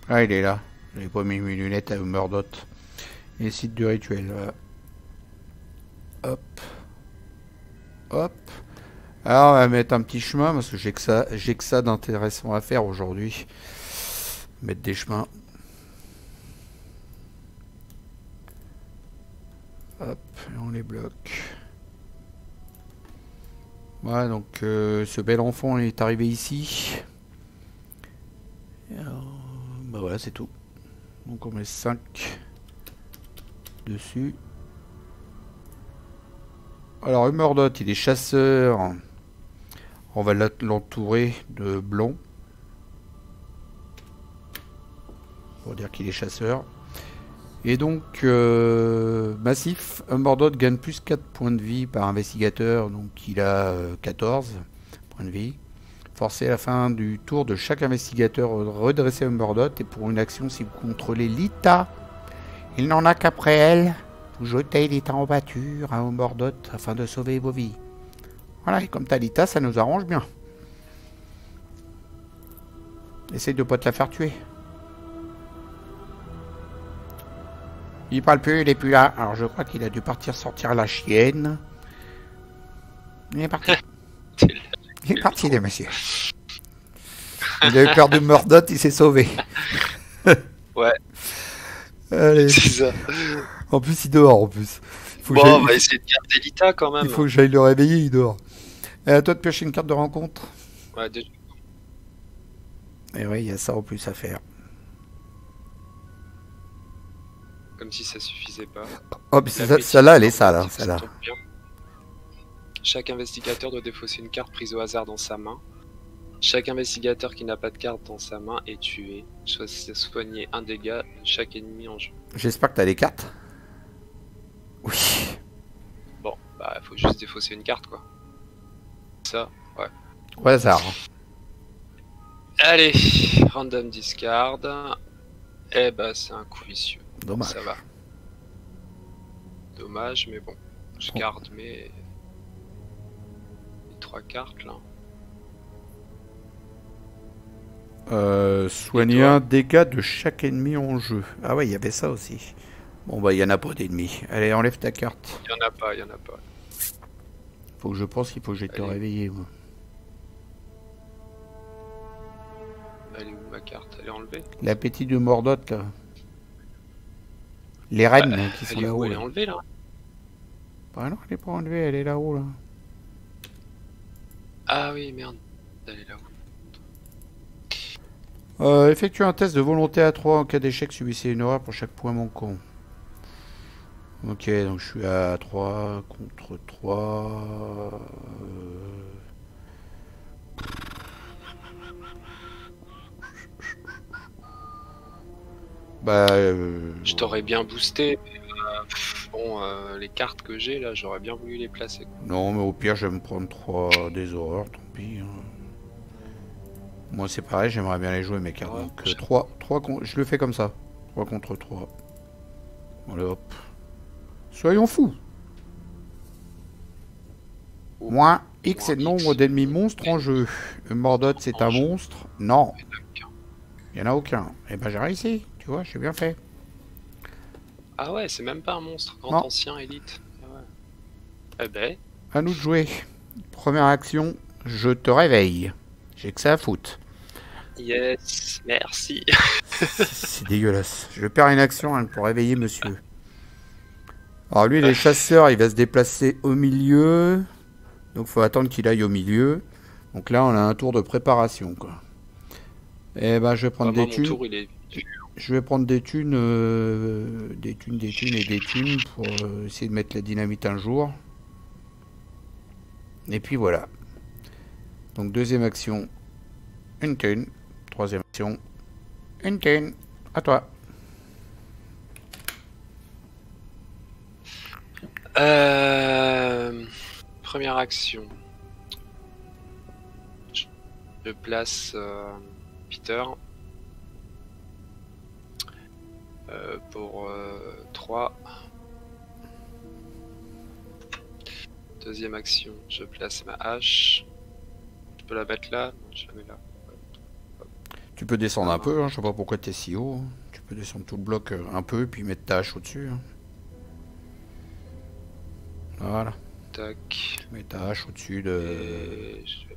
Ah, il est là. J'avais pas mis mes lunettes à Mordot. Et site de rituel. Voilà. Hop. Hop. Alors, on va mettre un petit chemin parce que j'ai que ça d'intéressant à faire aujourd'hui. Mettre des chemins. Hop, et on les bloque. Voilà, donc ce bel enfant est arrivé ici. Et alors, bah voilà, c'est tout. Donc on met 5 dessus. Alors Humordot, il est chasseur. On va l'entourer de blanc. Pour dire qu'il est chasseur. Et donc, massif, Humordot gagne plus 4 points de vie par investigateur. Donc il a 14 points de vie. Forcé à la fin du tour de chaque investigateur redresser Humordot. Et pour une action, si vous contrôlez Lita, il n'en a qu'après elle. Vous jetez Lita en pâture à Humordot afin de sauver vos vies. Voilà, et comme t'as Lita, ça nous arrange bien. Essaye de pas te la faire tuer. Il parle plus, il est plus là. Alors je crois qu'il a dû partir sortir la chienne. Il est parti. Il est parti, les messieurs. Il a eu peur de Humordot, il s'est sauvé. Ouais. Allez. C'est ça. En plus, il dort, en plus. Bon, on va essayer de garder Lita quand même. Il faut que j'aille le réveiller, il dort. Et à toi de piocher une carte de rencontre. Ouais, déjà. Et oui, il y a ça en plus à faire. Comme si ça suffisait pas. Oh, mais celle-là, elle est sale, hein, Ça celle-là. tombe bien. Chaque investigateur doit défausser une carte prise au hasard dans sa main. Chaque investigateur qui n'a pas de carte dans sa main est tué. Soigner un dégât de chaque ennemi en jeu. J'espère que t'as les cartes. Oui. Bon, bah faut juste défausser une carte quoi. Ça, ouais. Au hasard. Allez, random discard. Eh bah c'est un coup vicieux. Dommage. Ça va. Dommage, mais bon. Je garde mes 3 cartes là. Soigner un dégât de chaque ennemi en jeu. Ah ouais, il y avait ça aussi. Bon bah il y en a pas d'ennemis. Allez, enlève ta carte. Il y en a pas, il y en a pas. Faut que je pense qu'il faut que j'aille te réveiller. Moi. Elle est où ma carte? Elle est enlevée? L'appétit de Humordot là. Les reines qui sont là-haut. Elle est enlevée là? Bah non, elle est pas enlevée, elle est là-haut là. Ah oui, merde. Elle est là-haut. Effectue un test de volonté à 3 en cas d'échec, subissez une horreur pour chaque point manquant. Ok, donc je suis à 3 contre 3. Je t'aurais bien boosté. Bon, les cartes que j'ai là, j'aurais bien voulu les placer. Non, mais au pire, je vais me prendre 3 des horreurs, tant pis. Hein. Moi, c'est pareil, j'aimerais bien les jouer, mes cartes. Ouais, donc, 3 je le fais comme ça. 3 contre 3. Allez, hop. Soyons fous. Moins X est le nombre d'ennemis monstres en jeu. Humordot, c'est un monstre? Non. Il n'y en a aucun. Eh ben, j'ai réussi. Tu vois, j'ai bien fait. Ah ouais, c'est même pas un monstre. Grand Non. ancien élite. Ah ouais. Eh ben. À nous de jouer. Première action, je te réveille. J'ai que ça à foutre. Yes, merci. C'est dégueulasse. Je perds une action hein, pour réveiller monsieur. Alors lui, les chasseurs, il va se déplacer au milieu. Donc faut attendre qu'il aille au milieu. Donc là, on a un tour de préparation, quoi. Et ben, je vais prendre des thunes. Tour, il est... Je vais prendre des thunes, des thunes et des thunes pour essayer de mettre la dynamite un jour. Et puis voilà. Donc deuxième action, une thune. Troisième action, une thune. À toi. Première action. Je place Peter pour 3. Deuxième action, je place ma hache. Je peux la mettre là? Non, je la mets là. Tu peux descendre un peu, hein, je sais pas pourquoi tu es si haut. Tu peux descendre tout le bloc un peu et puis mettre ta hache au-dessus. Hein. Voilà. tac. Mets ta hache au-dessus de... Et je-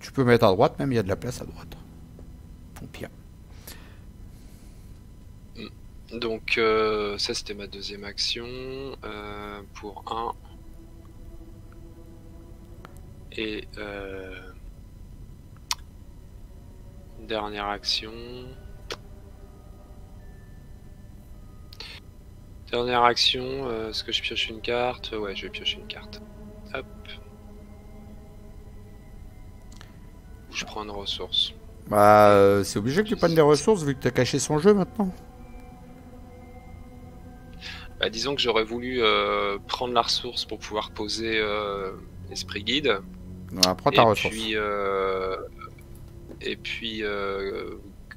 Tu peux mettre à droite, même il y a de la place à droite. Au pire. Donc ça c'était ma deuxième action pour 1. Et dernière action. Dernière action, est-ce que je pioche une carte? Ouais, je vais piocher une carte. Hop. Je prends une ressource. Bah, c'est obligé que tu prennes des ressources vu que tu as caché son jeu maintenant. Bah, disons que j'aurais voulu prendre la ressource pour pouvoir poser l'esprit guide. Ouais, prends ta ressource. Et puis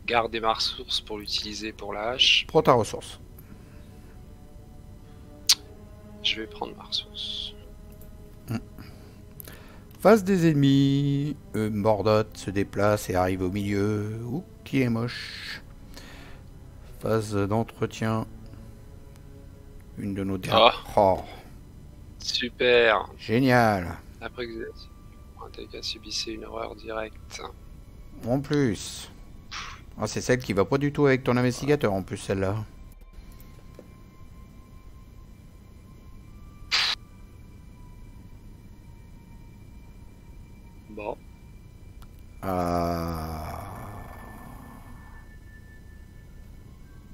garder ma ressource pour l'utiliser pour la hache. Prends ta ressource. Je vais prendre ma ressource. Face des ennemis, Mordot se déplace et arrive au milieu. Ouh, qui est moche. Phase d'entretien. Une de nos dernières. Oh. Super. Génial. Après que un dégât subissait une erreur directe. En plus. Ah, c'est celle qui va pas du tout avec ton investigateur en plus celle-là. Bon.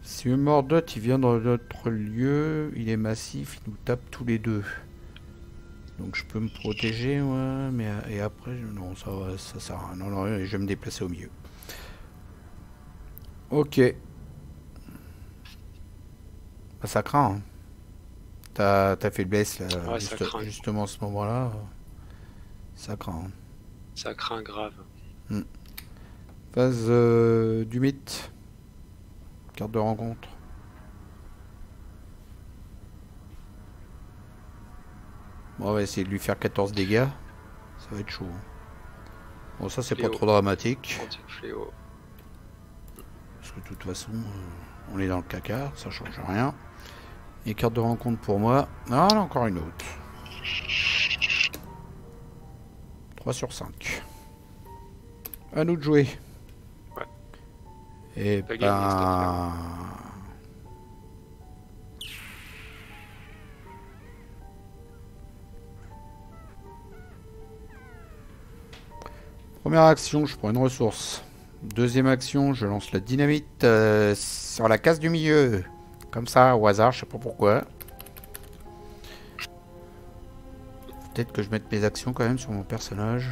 Si le Mordot il vient dans notre lieu, il est massif, il nous tape tous les deux. Donc je peux me protéger, ouais, mais et après, non, ça sert à rien. Non, non, je vais me déplacer au milieu. Ok. Bah, ça craint. Hein. T'as fait le bless là, Ouais, justement à ce moment-là. Ça craint. Hein. Ça craint grave. Phase du mythe. Carte de rencontre. Bon, on va essayer de lui faire 14 dégâts. Ça va être chaud. Hein. Bon, ça c'est pas trop dramatique. Fléau. Parce que de toute façon, on est dans le caca, ça change rien. Et carte de rencontre pour moi. Ah, là, encore une autre. 3 sur 5. À nous de jouer. Ouais. Et ben... Première action, je prends une ressource. Deuxième action, je lance la dynamite sur la case du milieu. Comme ça, au hasard, je sais pas pourquoi. Peut-être que je mette mes actions quand même sur mon personnage.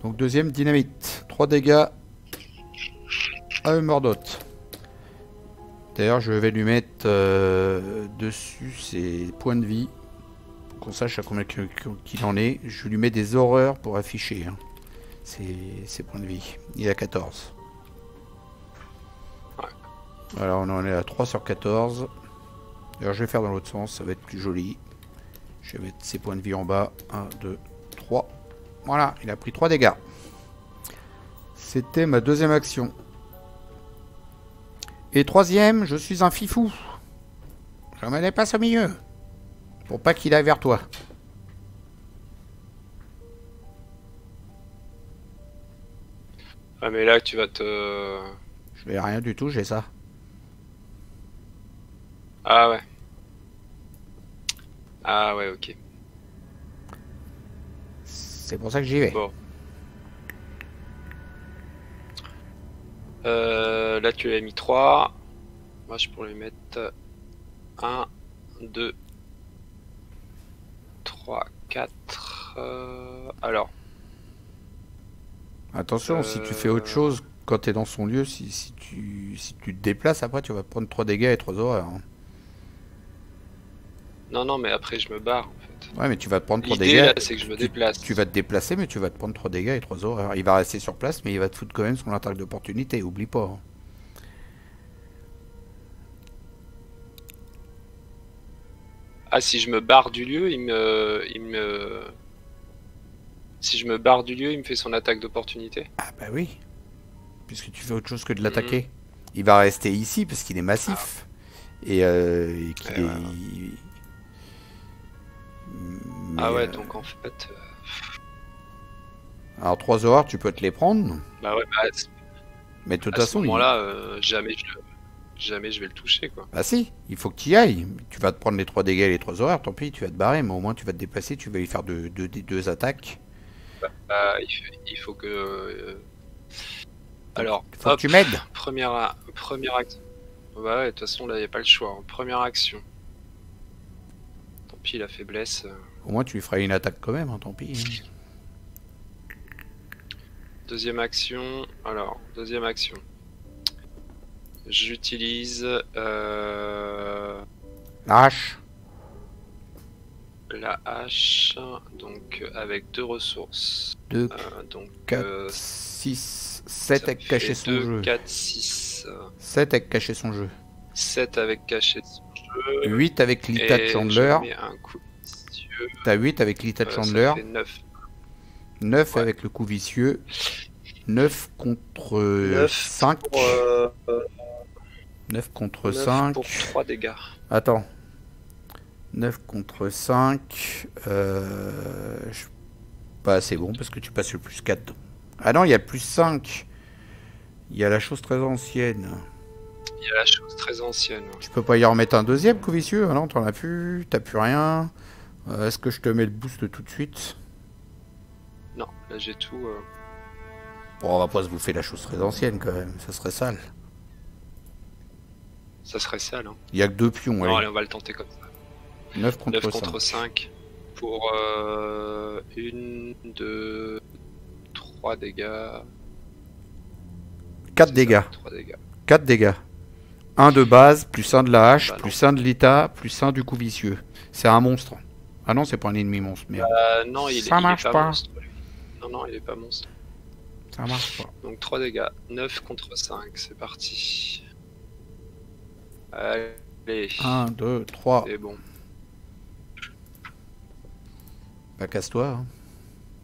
Donc deuxième dynamite. 3 dégâts à Mordot. D'ailleurs, je vais lui mettre dessus ses points de vie. Pour qu'on sache à combien qu'il en est. Je lui mets des horreurs pour afficher hein, ses points de vie. Il a 14. Ouais. Alors on en est à 3 sur 14. D'ailleurs, je vais faire dans l'autre sens. Ça va être plus joli. Je vais mettre ses points de vie en bas. 1, 2, 3. Voilà, il a pris 3 dégâts. C'était ma deuxième action. Et troisième, je suis un fifou. Je me déplace au milieu. Pour pas qu'il aille vers toi. Ah mais là tu vas te... Je vais rien du tout, j'ai ça. Ah ouais. Ah ouais, ok. C'est pour ça que j'y vais. Bon. Là tu as mis 3. Moi je pourrais mettre 1, 2, 3, 4. Alors. Attention, si tu fais autre chose quand tu es dans son lieu, si tu te déplaces, après tu vas prendre 3 dégâts et 3 horreurs. Hein. Non, non, mais après je me barre en fait. Ouais, mais tu vas te prendre 3 L'idée dégâts. là, c'est que je me déplace. Tu vas te déplacer, mais tu vas te prendre 3 dégâts et 3 horreurs. Il va rester sur place, mais il va te foutre quand même son attaque d'opportunité, oublie pas. Hein. Ah, si je me barre du lieu, Si je me barre du lieu, il me fait son attaque d'opportunité. Ah bah oui. Puisque tu fais autre chose que de l'attaquer. Il va rester ici parce qu'il est massif. Et qu'il est... mais... Ah ouais, donc en fait... Alors 3 horreurs, tu peux te les prendre. Bah ouais, bah, Mais de toute à ce façon, moment-là, jamais je vais le toucher, quoi. bah si, il faut que tu y ailles. Tu vas te prendre les 3 dégâts et les 3 horreurs, tant pis, tu vas te barrer, mais au moins tu vas te déplacer, tu vas y faire deux attaques. Bah, il faut que... Alors, Faut que tu m'aides. première action. Bah ouais, de toute façon, là, il n'y a pas le choix. Hein. Première action. Tant pis, la faiblesse... Au moins tu lui feras une attaque quand même, hein, tant pis. Hein. Deuxième action. Alors, deuxième action. J'utilise La hache. la hache, donc avec 2 ressources. 2, Donc 4, 6, 7 avec cacher son 2, jeu. 4, 6. 7 avec cacher son jeu. 7 avec cacher son jeu. 8 avec Lita de Chandler. Je mets un coup vicieux. T'as 8 avec Lita de Chandler. Ça fait 9. 9 Ouais. avec le coup vicieux. 9 contre 5. 9 contre 5. Pour 3 dégâts. Attends. 9 contre 5. Bah, c'est bon parce que tu passes le plus 4. Ah non, il y a le plus 5. Il y a la chose très ancienne. Il y a la chose très ancienne. Tu peux pas y remettre un deuxième coup vicieux? Ah non, t'en as plus. T'as plus rien. Est-ce que je te mets le boost tout de suite? Non, là j'ai tout. Bon, on va pas se bouffer la chose très ancienne quand même. Ça serait sale. Ça serait sale. Hein. Il y a que 2 pions. Non, Allez. allez, on va le tenter comme ça. 9 contre 9 5. contre 5 pour 1, 2, 3 dégâts. 4 dégâts. 3 dégâts. 4 dégâts. 1 de base, plus 1 de la hache, Bah non. plus 1 de l'ita, plus 1 du coup vicieux. C'est un monstre. Ah non, c'est pas un ennemi monstre. Merde. Non, il Ça est marche pas pas. monstre. lui. Non, il est pas monstre. Ça marche pas. Donc 3 dégâts. 9 contre 5, c'est parti. Allez. 1, 2, 3. C'est bon. Bah, casse-toi. Hein.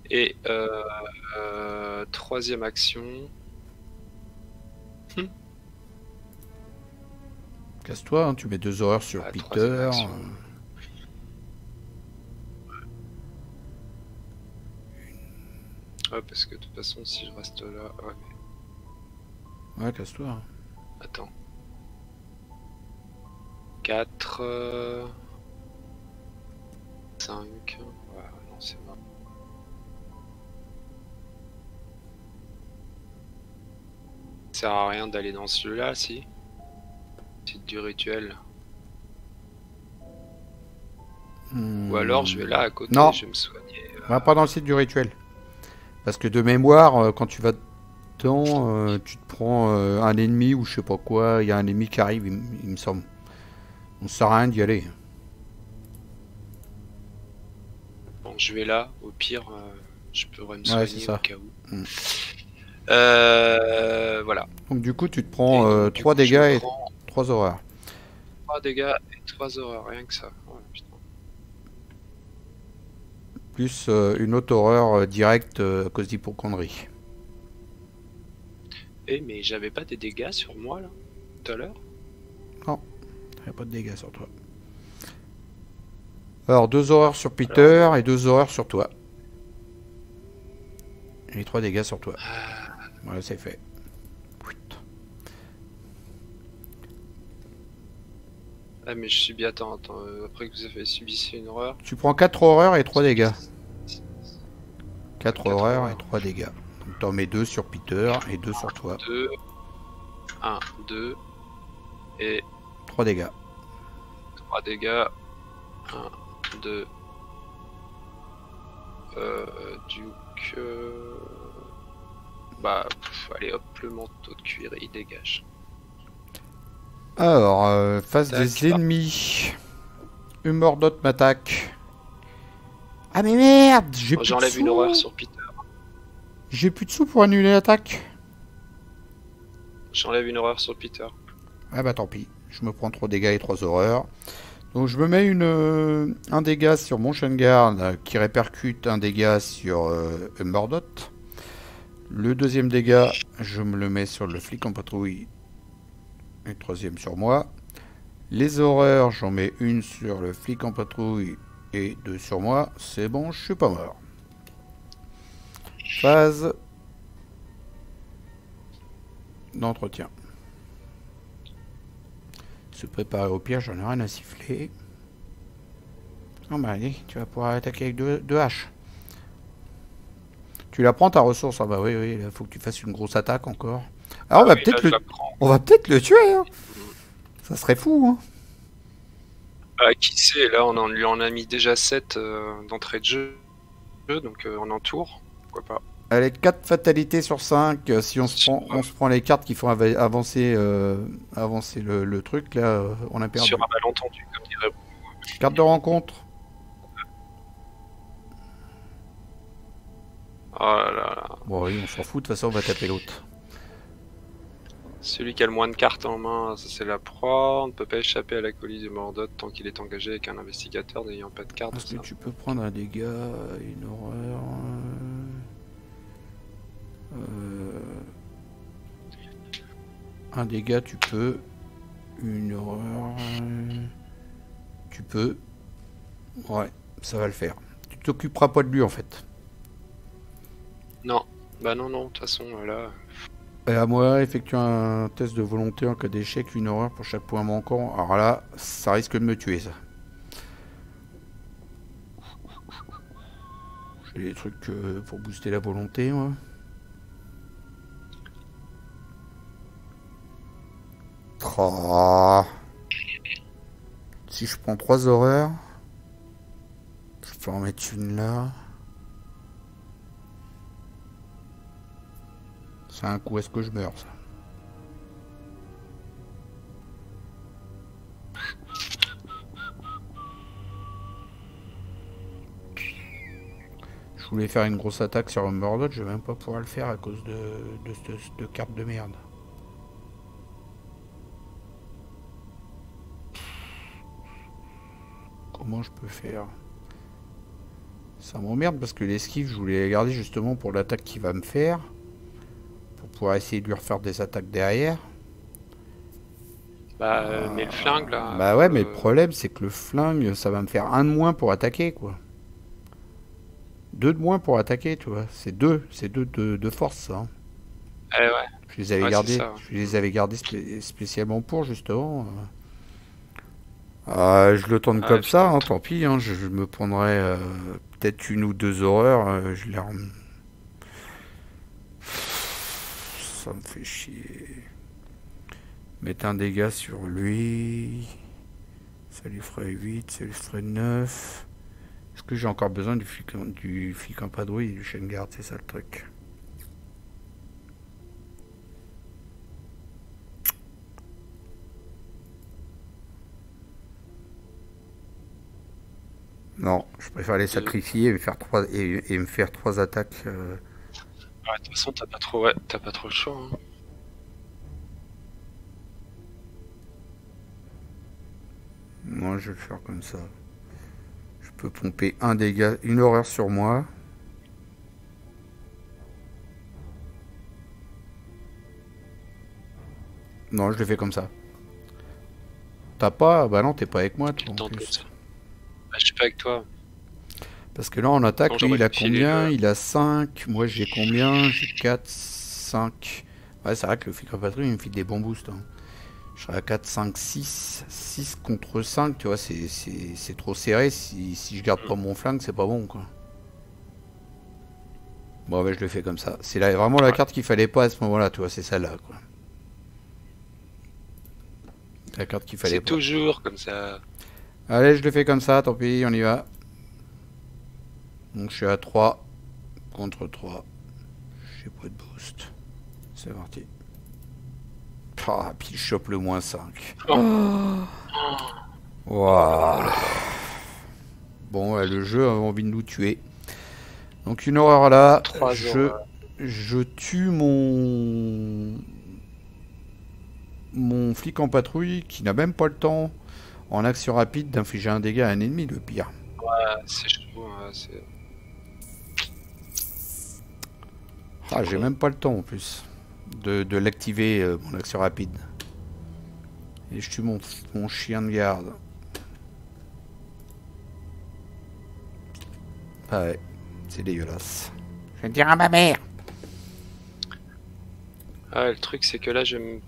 Et troisième action. Casse-toi, hein. Tu mets 2 horreurs sur Ah, Peter. troisième action. Ouais, parce que de toute façon, si je reste là. Ouais. Ouais, casse-toi. Hein. Attends. 4. 5. Ouais, non, c'est mort. Ça sert à rien d'aller dans celui-là, si. C'est du rituel. Ou alors je vais là à côté, Non. je vais me soigner. Va pas dans le site du rituel. Parce que de mémoire, quand tu vas dedans, tu te prends un ennemi ou je sais pas quoi. Il y a un ennemi qui arrive, il me semble. On sert à rien d'y aller. Bon, je vais là, au pire, je pourrais me Ouais, soigner c'est ça. au cas où. Mm. Voilà. Donc du coup, tu te Et prends donc, du 3 coup, je dégâts et prends 3 horreurs. 3 dégâts et 3 horreurs, rien que ça. Ouais, putain. Plus une autre horreur directe à cause d'hypocondrie. Eh, mais j'avais pas des dégâts sur moi, là, tout à l'heure? Il n'y a pas de dégâts sur toi. Alors, 2 horreurs sur Peter et 2 horreurs sur toi. Et 3 dégâts sur toi. Voilà, c'est fait. Putain. Ah, mais je suis bien. Attends. Après que vous avez subi une horreur. Tu prends 4 horreurs et 3 dégâts. 4 4 horreurs et horreurs. 3 dégâts. Donc, t'en mets 2 sur Peter et 2 sur toi. 2. 1, 2. Et 3 dégâts. 3 dégâts. 1, 2. Duke. Bah, allez hop, le manteau de cuir, il dégage. Alors, face Tac. des ennemis. Humordot m'attaque. Ah mais merde, j'ai plus de J'enlève une sous. horreur sur Peter. J'ai plus de sous pour annuler l'attaque. J'enlève une horreur sur Peter. Ah bah tant pis, je me prends 3 dégâts et 3 horreurs. Donc je me mets un dégât sur mon Guard qui répercute un dégât sur Mordot. Le deuxième dégât, je me le mets sur le flic en patrouille. Et le troisième sur moi. Les horreurs, j'en mets une sur le flic en patrouille Et 2 sur moi, c'est bon, je suis pas mort. Phase d'entretien. Se préparer au pire, j'en ai rien à siffler. Oh bah allez, tu vas pouvoir attaquer avec deux haches. Tu la prends ta ressource. Ah bah oui, oui, il faut que tu fasses une grosse attaque encore. Alors on va peut-être le tuer, hein. Ça serait fou, hein. Qui sait, là on lui en a mis déjà 7 d'entrée de jeu, donc on en tour, pourquoi pas. Allez, 4 fatalités sur 5, si on se prend les cartes qui font avancer le truc, là, on a perdu. Sur un malentendu, comme dirait. Carte de rencontre. Oh là là. Bon oui, on s'en fout, de toute façon on va taper l'autre. Celui qui a le moins de cartes en main, ça c'est la proie. On ne peut pas échapper à la colis de Mordot tant qu'il est engagé avec un investigateur n'ayant pas de cartes. Est-ce que tu peux prendre un dégât, une horreur un dégât tu peux. Une horreur tu peux. Ouais, ça va le faire. Tu t'occuperas pas de lui en fait. Non, bah non, de toute façon là... Et à moi, effectuer un test de volonté en cas d'échec, une horreur pour chaque point manquant. Alors là, ça risque de me tuer, ça. J'ai des trucs pour booster la volonté, moi. Oh. Si je prends 3 horreurs, je peux en mettre une là. C'est un coup, est-ce que je meurs, ça? Je voulais faire une grosse attaque sur Mordot, je vais même pas pouvoir le faire à cause de cartes de merde. Comment je peux faire? Ça m'emmerde parce que l'esquive, je voulais la garder justement pour l'attaque qu'il va me faire. Pour pouvoir essayer de lui refaire des attaques derrière. Bah, mais le flingue là... Bah ouais, mais le problème c'est que le flingue, ça va me faire un de moins pour attaquer, quoi. 2 de moins pour attaquer, tu vois. C'est 2 de force, ça. Hein. Ouais. Je les avais gardés, je les avais gardés spécialement pour, justement. Je le tente comme ça, hein, tant pis. Hein, je me prendrai peut-être une ou 2 horreurs. Je les ça me fait chier. Mettre un dégât sur lui. Ça lui ferait 8, ça lui ferait 9. Est-ce que j'ai encore besoin du flic en padrouille et du chien de garde? C'est ça le truc. Non, je préfère les sacrifier et me faire 3 attaques. Ouais, de toute façon, t'as pas trop le choix. Hein. Moi, je vais le faire comme ça. Je peux pomper un dégât, une horreur sur moi. Non, je le fais comme ça. T'as pas? Bah non, t'es pas avec moi, toi, en plus. Bah, je suis pas avec toi. Parce que là, en attaque, lui, il a combien? Il a 5. Moi, j'ai combien? J'ai 4, 5. Ouais, c'est vrai que le flic en patrouille, il me file des bons boosts. Hein. Je serai à 4, 5, 6. 6 contre 5, tu vois, c'est trop serré. Si je garde pas mon flingue, c'est pas bon, quoi. Bon, bah, je le fais comme ça. C'est vraiment la carte qu'il fallait pas à ce moment-là, tu vois, c'est celle-là, quoi. La carte qu'il fallait pas. C'est toujours comme ça. Allez, je le fais comme ça, tant pis, on y va. Donc je suis à 3 contre 3. J'ai pas de boost. C'est parti. Ah, puis je chope le moins 5. Oh. Wow. Bon, le jeu a envie de nous tuer. Donc une horreur là. Je tue mon flic en patrouille qui n'a même pas le temps en action rapide d'infliger un dégât à un ennemi, le pire. Ouais, c'est chaud. C'est... Ah, j'ai même pas le temps en plus de l'activer, mon action rapide. Et je tue mon chien de garde. Ah ouais, c'est dégueulasse. Je vais dire à ma mère. Ah, le truc, c'est que là, je vais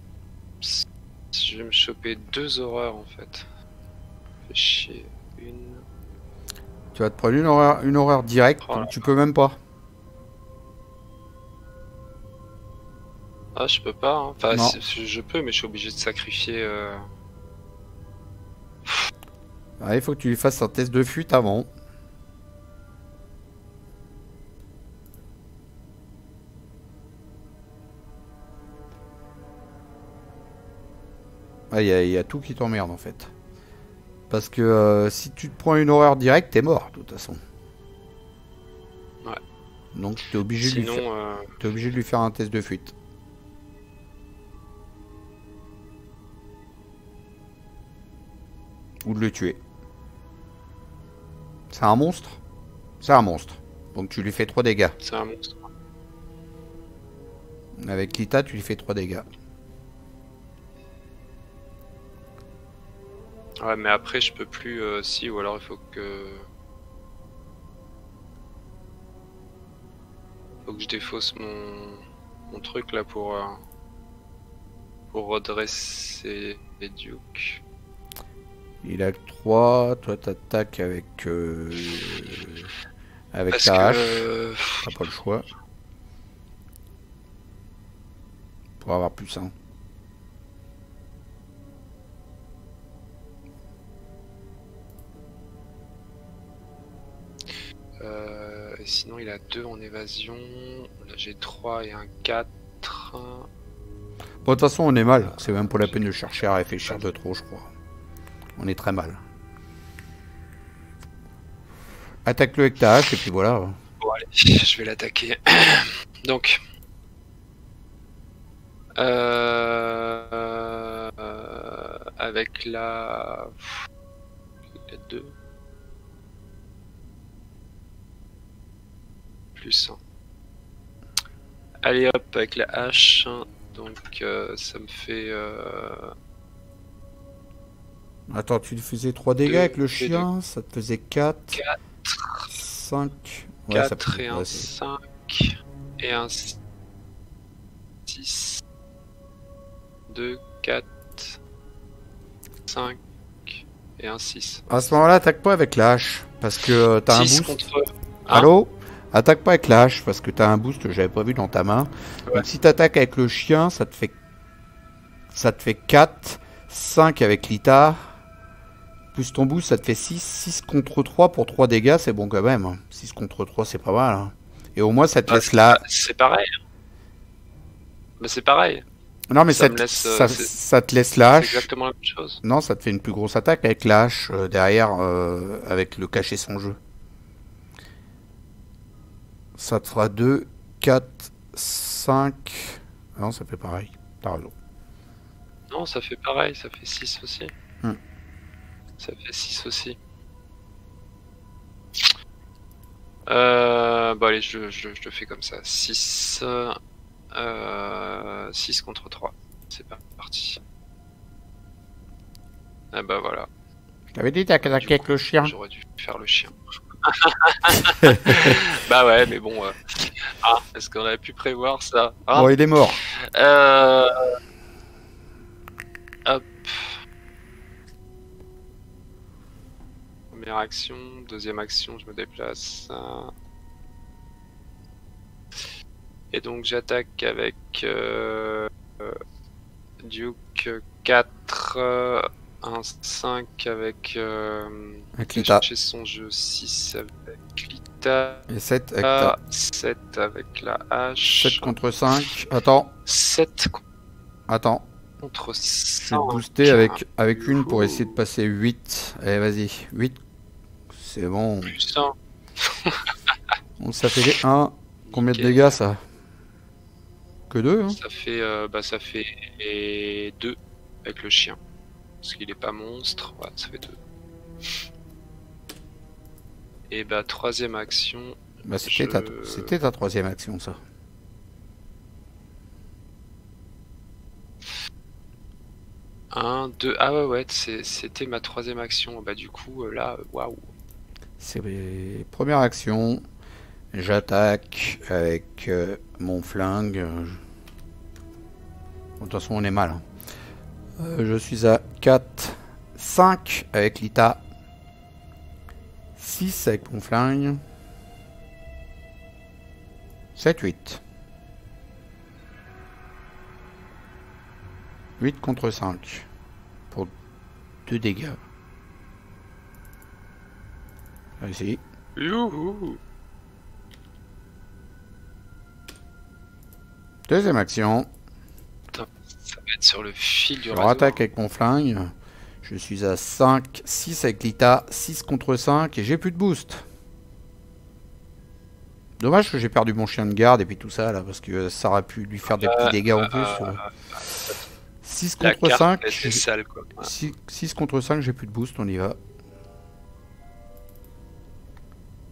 me choper 2 horreurs en fait. Fait chier. Une. Tu vas te prendre une horreur directe, Oh là. tu peux même pas. Ah, je peux pas. Hein. Enfin, Non. je peux, mais je suis obligé de sacrifier. Ah, il faut que tu lui fasses un test de fuite avant. Ah, il y a tout qui t'emmerde en fait. Parce que si tu te prends une horreur directe, t'es mort de toute façon. Ouais. Donc t'es obligé, t'es obligé de lui faire un test de fuite. Ou de le tuer. C'est un monstre? C'est un monstre. Donc tu lui fais 3 dégâts. C'est un monstre. Avec Lita, tu lui fais 3 dégâts. Ouais, mais après, je peux plus. Si, ou alors il faut que. Faut que je défausse mon truc là pour redresser les dukes. Il a que 3, toi t'attaques avec Parce ta hache. que. T'as pas le choix. Pour avoir plus 1. Et sinon, il a 2 en évasion. Là, j'ai 3 et un 4. Bon, de toute façon, on est mal. C'est même pas la peine de chercher à réfléchir de trop, je crois. On est très mal. Attaque-le avec ta hache et puis voilà. Bon, allez, je vais l'attaquer. Donc. Avec la 2. Plus 1. Allez hop, avec la hache. Donc ça me fait. Attends, tu lui faisais 3 dégâts avec le chien, ça te faisait 4, 5. Ouais, 4 et un 5 et un 6. 2, 4, 5 et un 6. À ce moment-là, attaque pas avec la hache, parce que t'as un boost. Contre... Allô? Attaque pas avec la hache, parce que t'as un boost, j'avais pas vu dans ta main. Ouais. Donc si t'attaques avec le chien, ça te fait 4, 5 avec Lita. Plus ton boost, ça te fait 6. 6 contre 3 pour 3 dégâts, c'est bon quand même. 6 contre 3, c'est pas mal. Hein. Et au moins, ça te laisse là. C'est pareil. Mais c'est pareil. Non, mais ça te laisse la hache. C'est exactement la même chose. Non, ça te fait une plus grosse attaque avec la hache derrière, avec le cacher son jeu. Ça te fera 2, 4, 5. Non, ça fait pareil. T'as raison. Non, ça fait pareil, ça fait 6 aussi. Ça fait 6 aussi. Bon allez, je le fais comme ça. 6 contre 3. C'est parti. Ah bah voilà. T'avais dit d'attaquer avec le chien. J'aurais dû faire le chien. Bah ouais, mais bon. Est-ce qu'on avait pu prévoir ça hein? Bon, il est mort. Hop. Première action, deuxième action, je me déplace. Et donc j'attaque avec Duke 4, 1, 5 avec Lita. Chez son jeu 6 avec Lita. Et 7 avec ta... 7 avec la hache. 7 contre 5. Attends. 7 Attends. Contre 5. Je vais te booster avec une pour essayer de passer 8. Allez, vas-y. 8. C'est bon. Plus 1. Bon, ça fait 1. Combien de dégâts ça? Que 2 hein? Ça fait 2 avec le chien. Parce qu'il est pas monstre. Ouais, ça fait 2. Et bah, troisième action. Bah, c'était ta troisième action, ça. Un, 2. Ah ouais, c'était ma troisième action. Bah, du coup, là, waouh. C'est les premières actions. J'attaque avec mon flingue. De toute façon, on est mal. Hein. Je suis à 4, 5 avec l'ITA. 6 avec mon flingue. 7, 8. 8 contre 5. Pour 2 dégâts. Ici. Youhou. Deuxième action. Putain, ça va être sur le fil du Je rasoir. rattaque avec mon flingue. Je suis à 5, 6 avec l'ITA, 6 contre 5 et j'ai plus de boost. Dommage que j'ai perdu mon chien de garde et puis tout ça là parce que ça aurait pu lui faire des petits dégâts en plus. 6 La contre carte 5. était sale, quoi. 6 contre 5, j'ai plus de boost, on y va.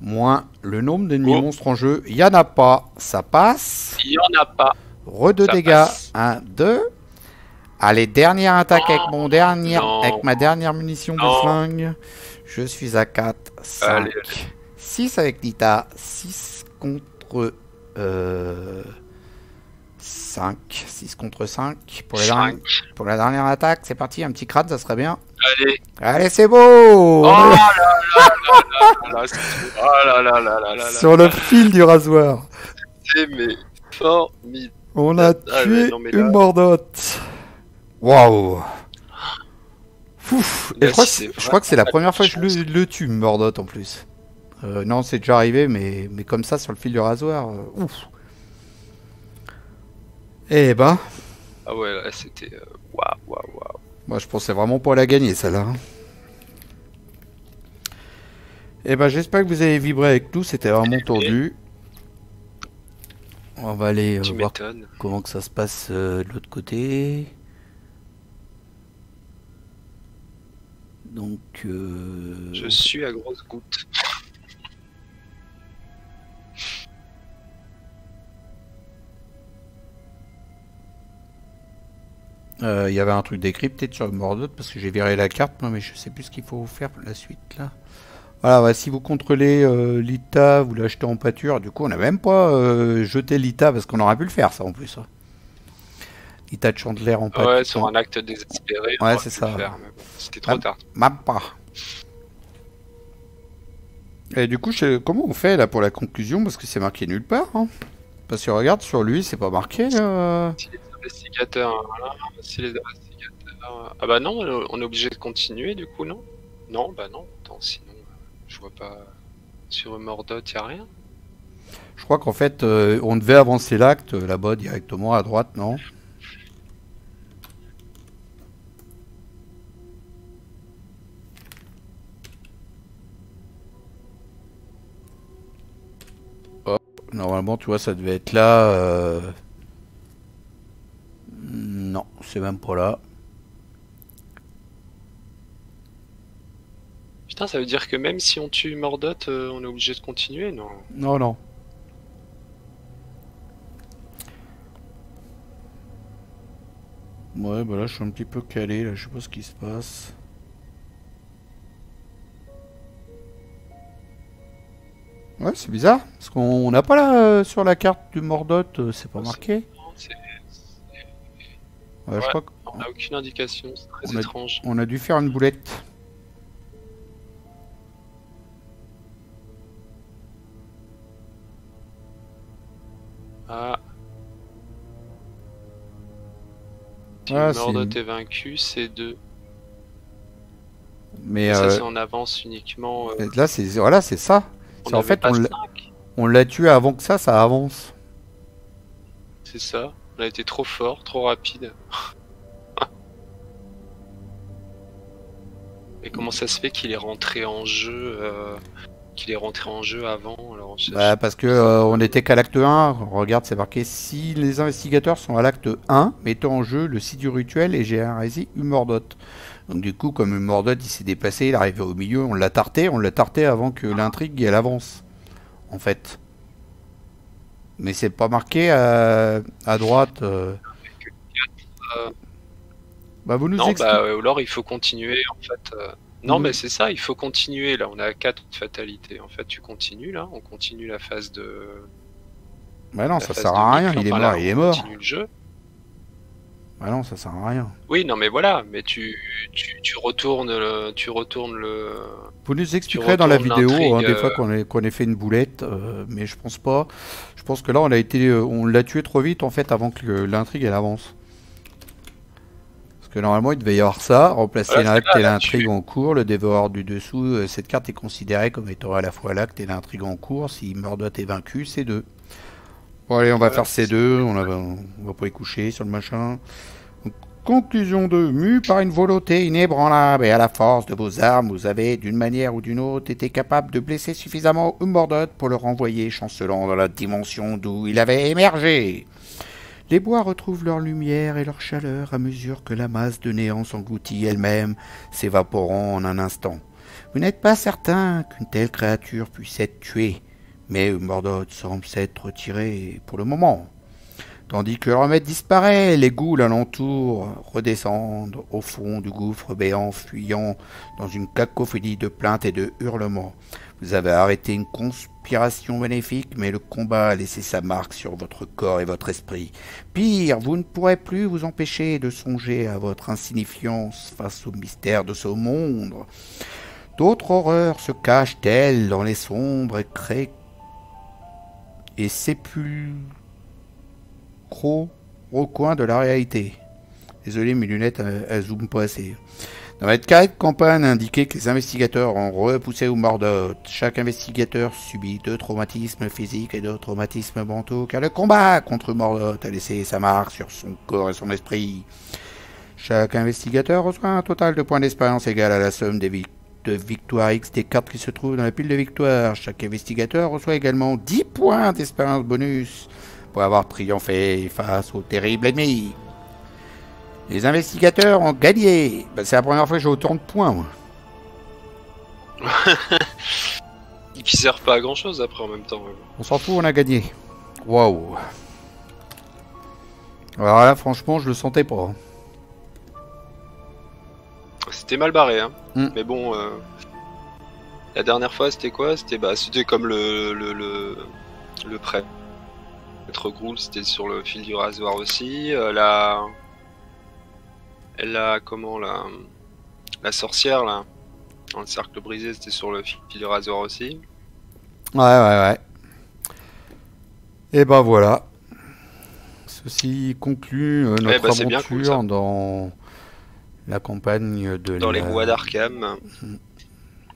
Moins le nombre d'ennemis monstres en jeu. Il n'y en a pas, ça passe. Il n'y en a pas. Re 2 dégâts. 1, 2. Allez, dernière attaque avec ma dernière munition de flingue. Je suis à 4, 5, allez. 6 avec l'ITA, 6 contre 5, 6 contre 5 pour la dernière attaque. C'est parti, un petit crâne, ça serait bien. Allez. Allez, c'est beau. Oh là là. Sur le fil du rasoir. C'est mais formidable. On a tué une mordote. Waouh. Je crois que c'est la première fois que je le tue, une mordote en plus. Non, c'est déjà arrivé, mais comme ça, sur le fil du rasoir. Ouf. Eh ben. Ah ouais, là, c'était... Waouh. Moi, je pensais vraiment pas la gagner, celle-là. Hein. Eh ben, j'espère que vous avez vibré avec nous. C'était vraiment tordu. On va aller voir comment que ça se passe de l'autre côté. Donc... Je suis à grosses gouttes. Il y avait un truc décrypté sur le Mordotte parce que j'ai viré la carte, moi, mais je sais plus ce qu'il faut faire pour la suite là. Voilà, ouais, si vous contrôlez l'ITA, vous l'achetez en pâture. Du coup, on n'a même pas jeté l'ITA parce qu'on aurait pu le faire, ça en plus. Hein. l'ITA de Chandler en pâture. Ouais, sur un acte désespéré. Ouais, c'est ça. C'était trop tard. Même pas. Et du coup, comment on fait là pour la conclusion? Parce que c'est marqué nulle part. Hein. Parce que regarde, sur lui, c'est pas marqué. Si les investigateurs. Voilà, si les investigateurs. Ah bah non, on est obligé de continuer du coup, non? Non, bah non. Attends, sinon, je vois pas. Sur Mordotte, y a rien. Je crois qu'en fait, on devait avancer l'acte là-bas directement à droite, non? Oh, normalement, tu vois, ça devait être là. Non, c'est même pas là. Putain, ça veut dire que même si on tue Mordotte, on est obligé de continuer, non? Non, non. Ouais, bah là, je suis un petit peu calé, là, je sais pas ce qui se passe. Ouais, c'est bizarre, parce qu'on n'a pas là, sur la carte du Mordotte, c'est pas marqué. Ouais, je crois qu'on n'a aucune indication, c'est très étrange. On a dû faire une boulette. Ah. Ah, Mordotte est vaincu, c'est 2. Mais ça, c'est en avance uniquement. Là, c'est voilà, c'est ça. En fait, on l'a tué avant que ça avance. C'est ça. On a été trop fort, trop rapide. Et comment ça se fait qu'il est rentré en jeu avant alors, bah, parce que on était qu'à l'acte 1. Regarde, c'est marqué si les investigateurs sont à l'acte 1, mettons en jeu le site du rituel et j'ai un récit Mordotte. Donc du coup, comme Mordotte il s'est déplacé, il est arrivé au milieu, on l'a tarté avant que l'intrigue elle avance. En fait. Mais c'est pas marqué à droite. Bah vous nous non, bah ou alors il faut continuer en fait. Non, mais c'est ça, il faut continuer. Là, on a 4 fatalités. En fait, tu continues là, on continue la phase de. Bah non, ça sert à rien, il est mort, il est mort. On continue le jeu. Bah non, ça sert à rien. Oui, non, mais voilà, mais tu retournes le. Vous nous expliquerez dans la vidéo, hein, des fois qu'on ait fait une boulette, mais je pense pas. Je pense que là, on l'a tué trop vite en fait avant que l'intrigue elle avance. Parce que normalement, il devait y avoir ça, remplacer l'acte et l'intrigue en cours, le dévoreur du dessous. Cette carte est considérée comme étant à la fois l'acte et l'intrigue en cours. Si Mordot est vaincu, c'est 2. Bon allez, on va faire ces deux, on va pas y coucher sur le machin. Donc, conclusion 2. Mu par une volonté inébranlable et à la force de vos armes, vous avez, d'une manière ou d'une autre, été capable de blesser suffisamment Mordot pour le renvoyer chancelant dans la dimension d'où il avait émergé. Les bois retrouvent leur lumière et leur chaleur à mesure que la masse de néant s'engloutit elle-même, s'évaporant en un instant. Vous n'êtes pas certain qu'une telle créature puisse être tuée. Mais Mordot semble s'être retiré pour le moment. Tandis que le remède disparaît, les ghouls alentour redescendent au fond du gouffre béant, fuyant dans une cacophonie de plaintes et de hurlements. Vous avez arrêté une conspiration maléfique, mais le combat a laissé sa marque sur votre corps et votre esprit. Pire, vous ne pourrez plus vous empêcher de songer à votre insignifiance face au mystère de ce monde. D'autres horreurs se cachent-elles dans les sombres et sépulcro au coin de la réalité. Désolé, mes lunettes, elles zooment pas assez. Dans votre carré de campagne indiqué que les investigateurs ont repoussé Mordot. Chaque investigateur subit 2 traumatismes physiques et 2 traumatismes mentaux, car le combat contre Mordot a laissé sa marque sur son corps et son esprit. Chaque investigateur reçoit un total de points d'expérience égal à la somme des victoires X des cartes qui se trouvent dans la pile de victoires. Chaque investigateur reçoit également 10 points d'expérience bonus pour avoir triomphé face au terrible ennemi. Les investigateurs ont gagné. C'est la première fois que j'ai autant de points, moi. Qui servent pas à grand chose après en même temps. On s'en fout, on a gagné. Waouh. Alors là, franchement, je le sentais pas. C'était mal barré, hein. Mais bon, la dernière fois, c'était quoi? C'était comme le prêtre Groul, c'était sur le fil du rasoir aussi. La sorcière là, dans le cercle brisé, c'était sur le fil du rasoir aussi. Ouais. Et ben voilà. Ceci conclut notre aventure dans la campagne dans les bois d'Arkham.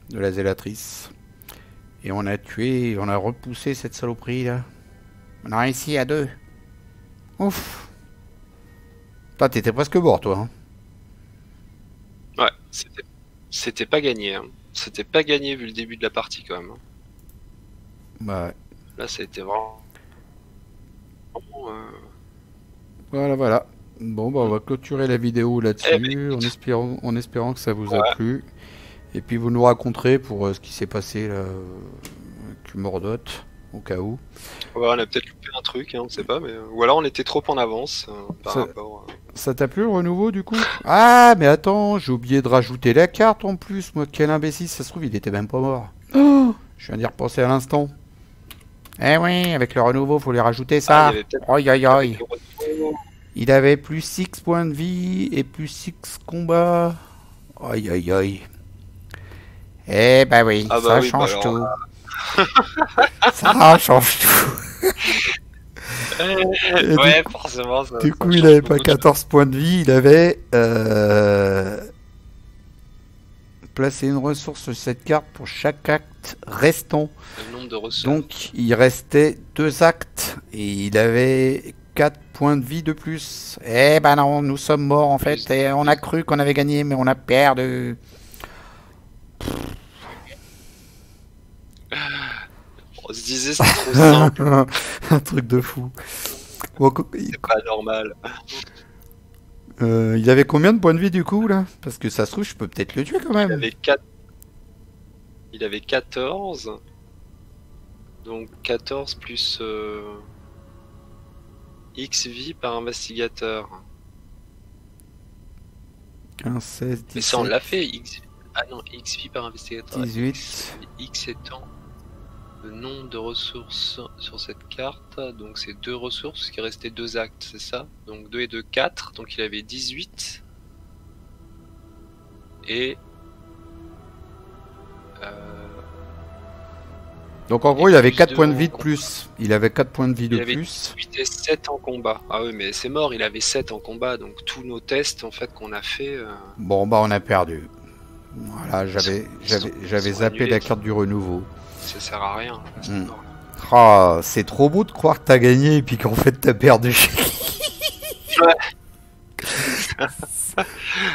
De la zélatrice. Et on a repoussé cette saloperie là. On a réussi à 2. Ouf. Toi, t'étais presque mort, toi. Hein. Ouais, c'était pas gagné. Hein. C'était pas gagné vu le début de la partie quand même. Bah ouais. Là, ça a été vraiment. Voilà. Bon, bah on va clôturer la vidéo là-dessus, en espérant que ça vous a plu. Et puis vous nous raconterez pour ce qui s'est passé là, avec Mordot, au cas où. Ouais, on a peut-être loupé un truc, hein, on sait pas, mais ou alors on était trop en avance par rapport. Ça t'a plu le renouveau du coup? Ah, mais attends, j'ai oublié de rajouter la carte en plus, moi, quel imbécile, ça se trouve, il était même pas mort. Oh, je viens d'y repenser à l'instant. Eh oui, avec le renouveau, faut lui rajouter ça. Oi. Il avait plus 6 points de vie et plus 6 combats. Aïe. Eh bah oui, ça change tout. Ça change tout. Ouais, forcément. Du coup, il avait pas 14 points de vie, il avait placé une ressource sur cette carte pour chaque acte restant. Le nombre de ressources. Donc, il restait 2 actes et il avait 4 points de vie de plus. Eh ben non, nous sommes morts en fait. Et on a cru qu'on avait gagné, mais on a perdu. On se disait c'est trop simple. Un truc de fou. Bon, c'est pas normal. Il avait combien de points de vie du coup là? Parce que ça se trouve, je peux peut-être le tuer quand même. Il avait 14. Donc 14 plus X vie par investigateur. 15, 16, 17. Mais ça on l'a fait. Ah non, XP par investigateur. 18. X étant le nombre de ressources sur cette carte. Donc c'est 2 ressources, parce qu'il restait 2 actes, c'est ça? Donc 2 et 2, 4. Donc il avait 18. Et... Donc en gros, il avait 4 points de vie de plus. Il avait 4 points de vie de il avait plus. 8 et 7 en combat. Ah oui, mais c'est mort, il avait 7 en combat. Donc tous nos tests en fait qu'on a fait... Bon, bah on a perdu. Voilà, j'avais zappé la carte du renouveau. Ça sert à rien. Ah, c'est trop beau de croire que t'as gagné et puis qu'en fait t'as perdu. Ouais.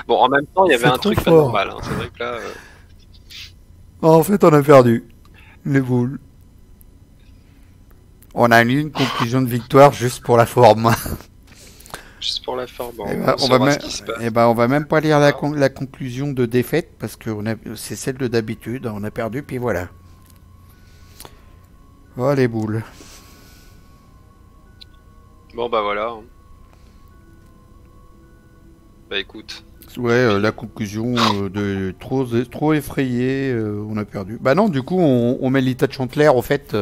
Bon, en même temps, il y avait un truc pas normal. Hein. C'est vrai que là... En fait, on a perdu. Les boules. On a eu une conclusion de victoire juste pour la forme. Juste pour la forme. Bon, on va même pas lire la conclusion de défaite parce que c'est celle de d'habitude. On a perdu, puis voilà. Oh les boules. Bon bah voilà. Bah écoute. Ouais, la conclusion de trop effrayé, on a perdu. Bah non, du coup, on met Lita de Chanteler, au fait,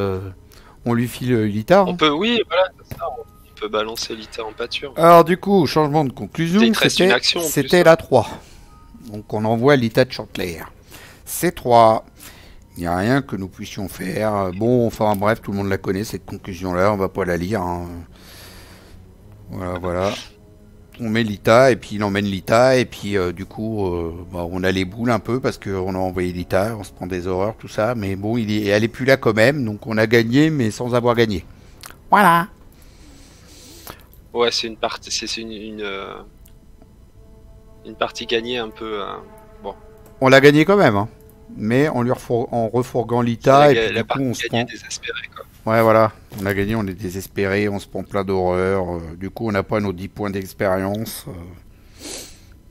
on lui file Lita. On peut, oui, voilà, c'est ça, on peut balancer Lita en pâture. Alors du coup, changement de conclusion, c'était la 3. Donc on envoie Lita de Chanteler. C'est 3. Il n'y a rien que nous puissions faire. Bon, enfin bref, tout le monde la connaît, cette conclusion-là, on va pas la lire. Hein. Voilà. On met Lita et puis il emmène Lita et puis du coup on a les boules un peu parce qu'on a envoyé Lita, on se prend des horreurs, tout ça, mais bon, elle est plus là quand même, donc on a gagné mais sans avoir gagné. Voilà. Ouais, c'est une partie, une partie gagnée un peu. Bon. On l'a gagné quand même, hein, mais en refourguant Lita et puis du coup on se prend. Désespéré, quoi. Ouais, voilà, on a gagné, on est désespéré, on se prend plein d'horreurs. Du coup, on n'a pas nos 10 points d'expérience.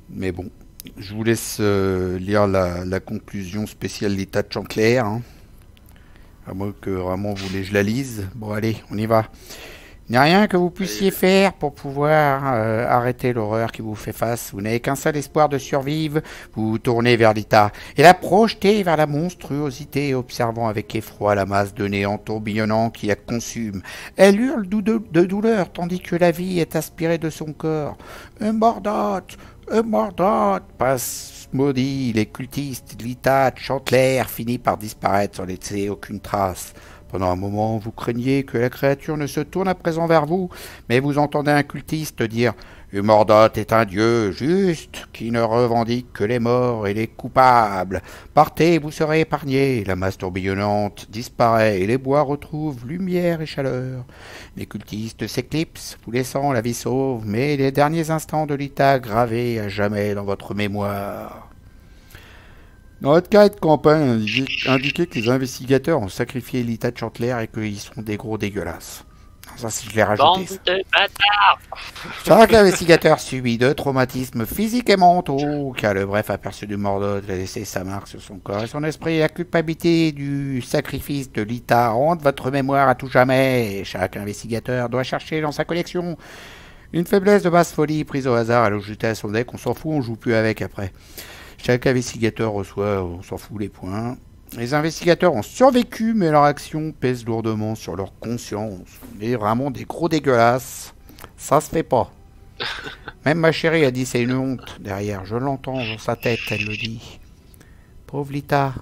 Mais bon, je vous laisse lire la conclusion spéciale Lita de Chanteler. Hein. À moins que vraiment vous voulez que je la lise. Bon, allez, on y va. Il n'y a rien que vous puissiez faire pour pouvoir arrêter l'horreur qui vous fait face. Vous n'avez qu'un seul espoir de survivre. Vous vous tournez vers Lita et la projetez vers la monstruosité, observant avec effroi la masse de néant tourbillonnant qui la consume. Elle hurle de douleur tandis que la vie est aspirée de son corps. Mordot, passe maudit, les cultistes, Lita, Chanteler finit par disparaître sans laisser aucune trace. Pendant un moment, vous craignez que la créature ne se tourne à présent vers vous, mais vous entendez un cultiste dire « Umordot est un dieu juste, qui ne revendique que les morts et les coupables. Partez, vous serez épargnés. » La masse tourbillonnante disparaît et les bois retrouvent lumière et chaleur. Les cultistes s'éclipsent, vous laissant la vie sauve, mais les derniers instants de Lita gravés à jamais dans votre mémoire. Dans votre carnet de campagne, indiquez que les investigateurs ont sacrifié Lita de Chanteler et qu'ils sont des gros dégueulasses. Ça, je l'ai rajouté. Chaque investigateur subit 2 traumatismes physiques et mentaux, car le bref aperçu du Mordot a laissé sa marque sur son corps et son esprit. La culpabilité du sacrifice de Lita hante votre mémoire à tout jamais. Chaque investigateur doit chercher dans sa collection une faiblesse de basse folie prise au hasard à le jeter à son deck. On s'en fout, on joue plus avec après. Chaque investigateur reçoit, on s'en fout, les points. Les investigateurs ont survécu, mais leur action pèse lourdement sur leur conscience. On est vraiment des gros dégueulasses. Ça se fait pas. Même ma chérie a dit c'est une honte derrière. Je l'entends dans sa tête, elle le dit. Pauvre Lita.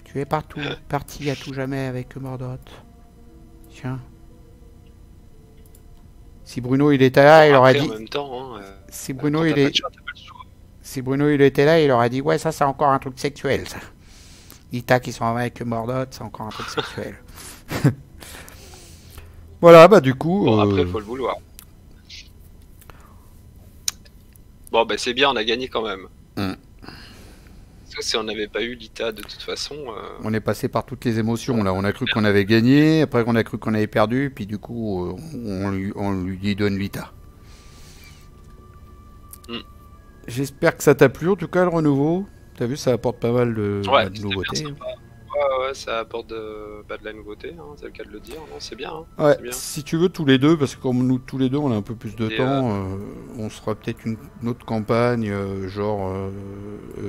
Tu es parti à tout jamais avec Mordot. Tiens. Si Bruno il était là, il aurait dit... Si Bruno il était là, il aurait dit ouais, ça c'est encore un truc sexuel, ça. Lita qui sont avec Mordot, c'est encore un truc sexuel. Voilà, bah du coup... Bon, après, faut le vouloir. Bon, bah c'est bien, on a gagné quand même. Parce que si on n'avait pas eu Lita, de toute façon... On est passé par toutes les émotions, là. On a cru qu'on avait gagné, après on a cru qu'on avait perdu, puis du coup, on lui donne Lita. J'espère que ça t'a plu, en tout cas, le renouveau. T'as vu, ça apporte pas mal de nouveautés. Ouais, ça apporte de la nouveauté, hein, c'est le cas de le dire. Non, c'est bien, hein, Ouais, c'est bien. si tu veux tous les deux, parce que comme nous tous les deux on a un peu plus de Et, temps, on sera peut-être une autre campagne,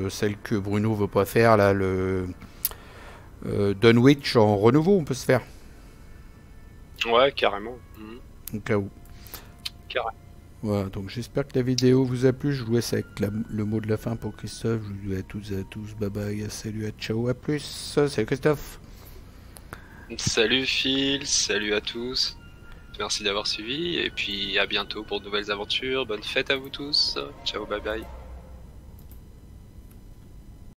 celle que Bruno veut pas faire, là, le Dunwich en renouveau, on peut se faire, ouais, carrément. au cas où. Carrément. Voilà, donc j'espère que la vidéo vous a plu. Je vous laisse avec le mot de la fin pour Christophe. Je vous dis à toutes et à tous, bye bye, salut, à ciao, à plus. Salut Christophe. Salut Phil, salut à tous. Merci d'avoir suivi et puis à bientôt pour de nouvelles aventures. Bonne fête à vous tous. Ciao, bye bye.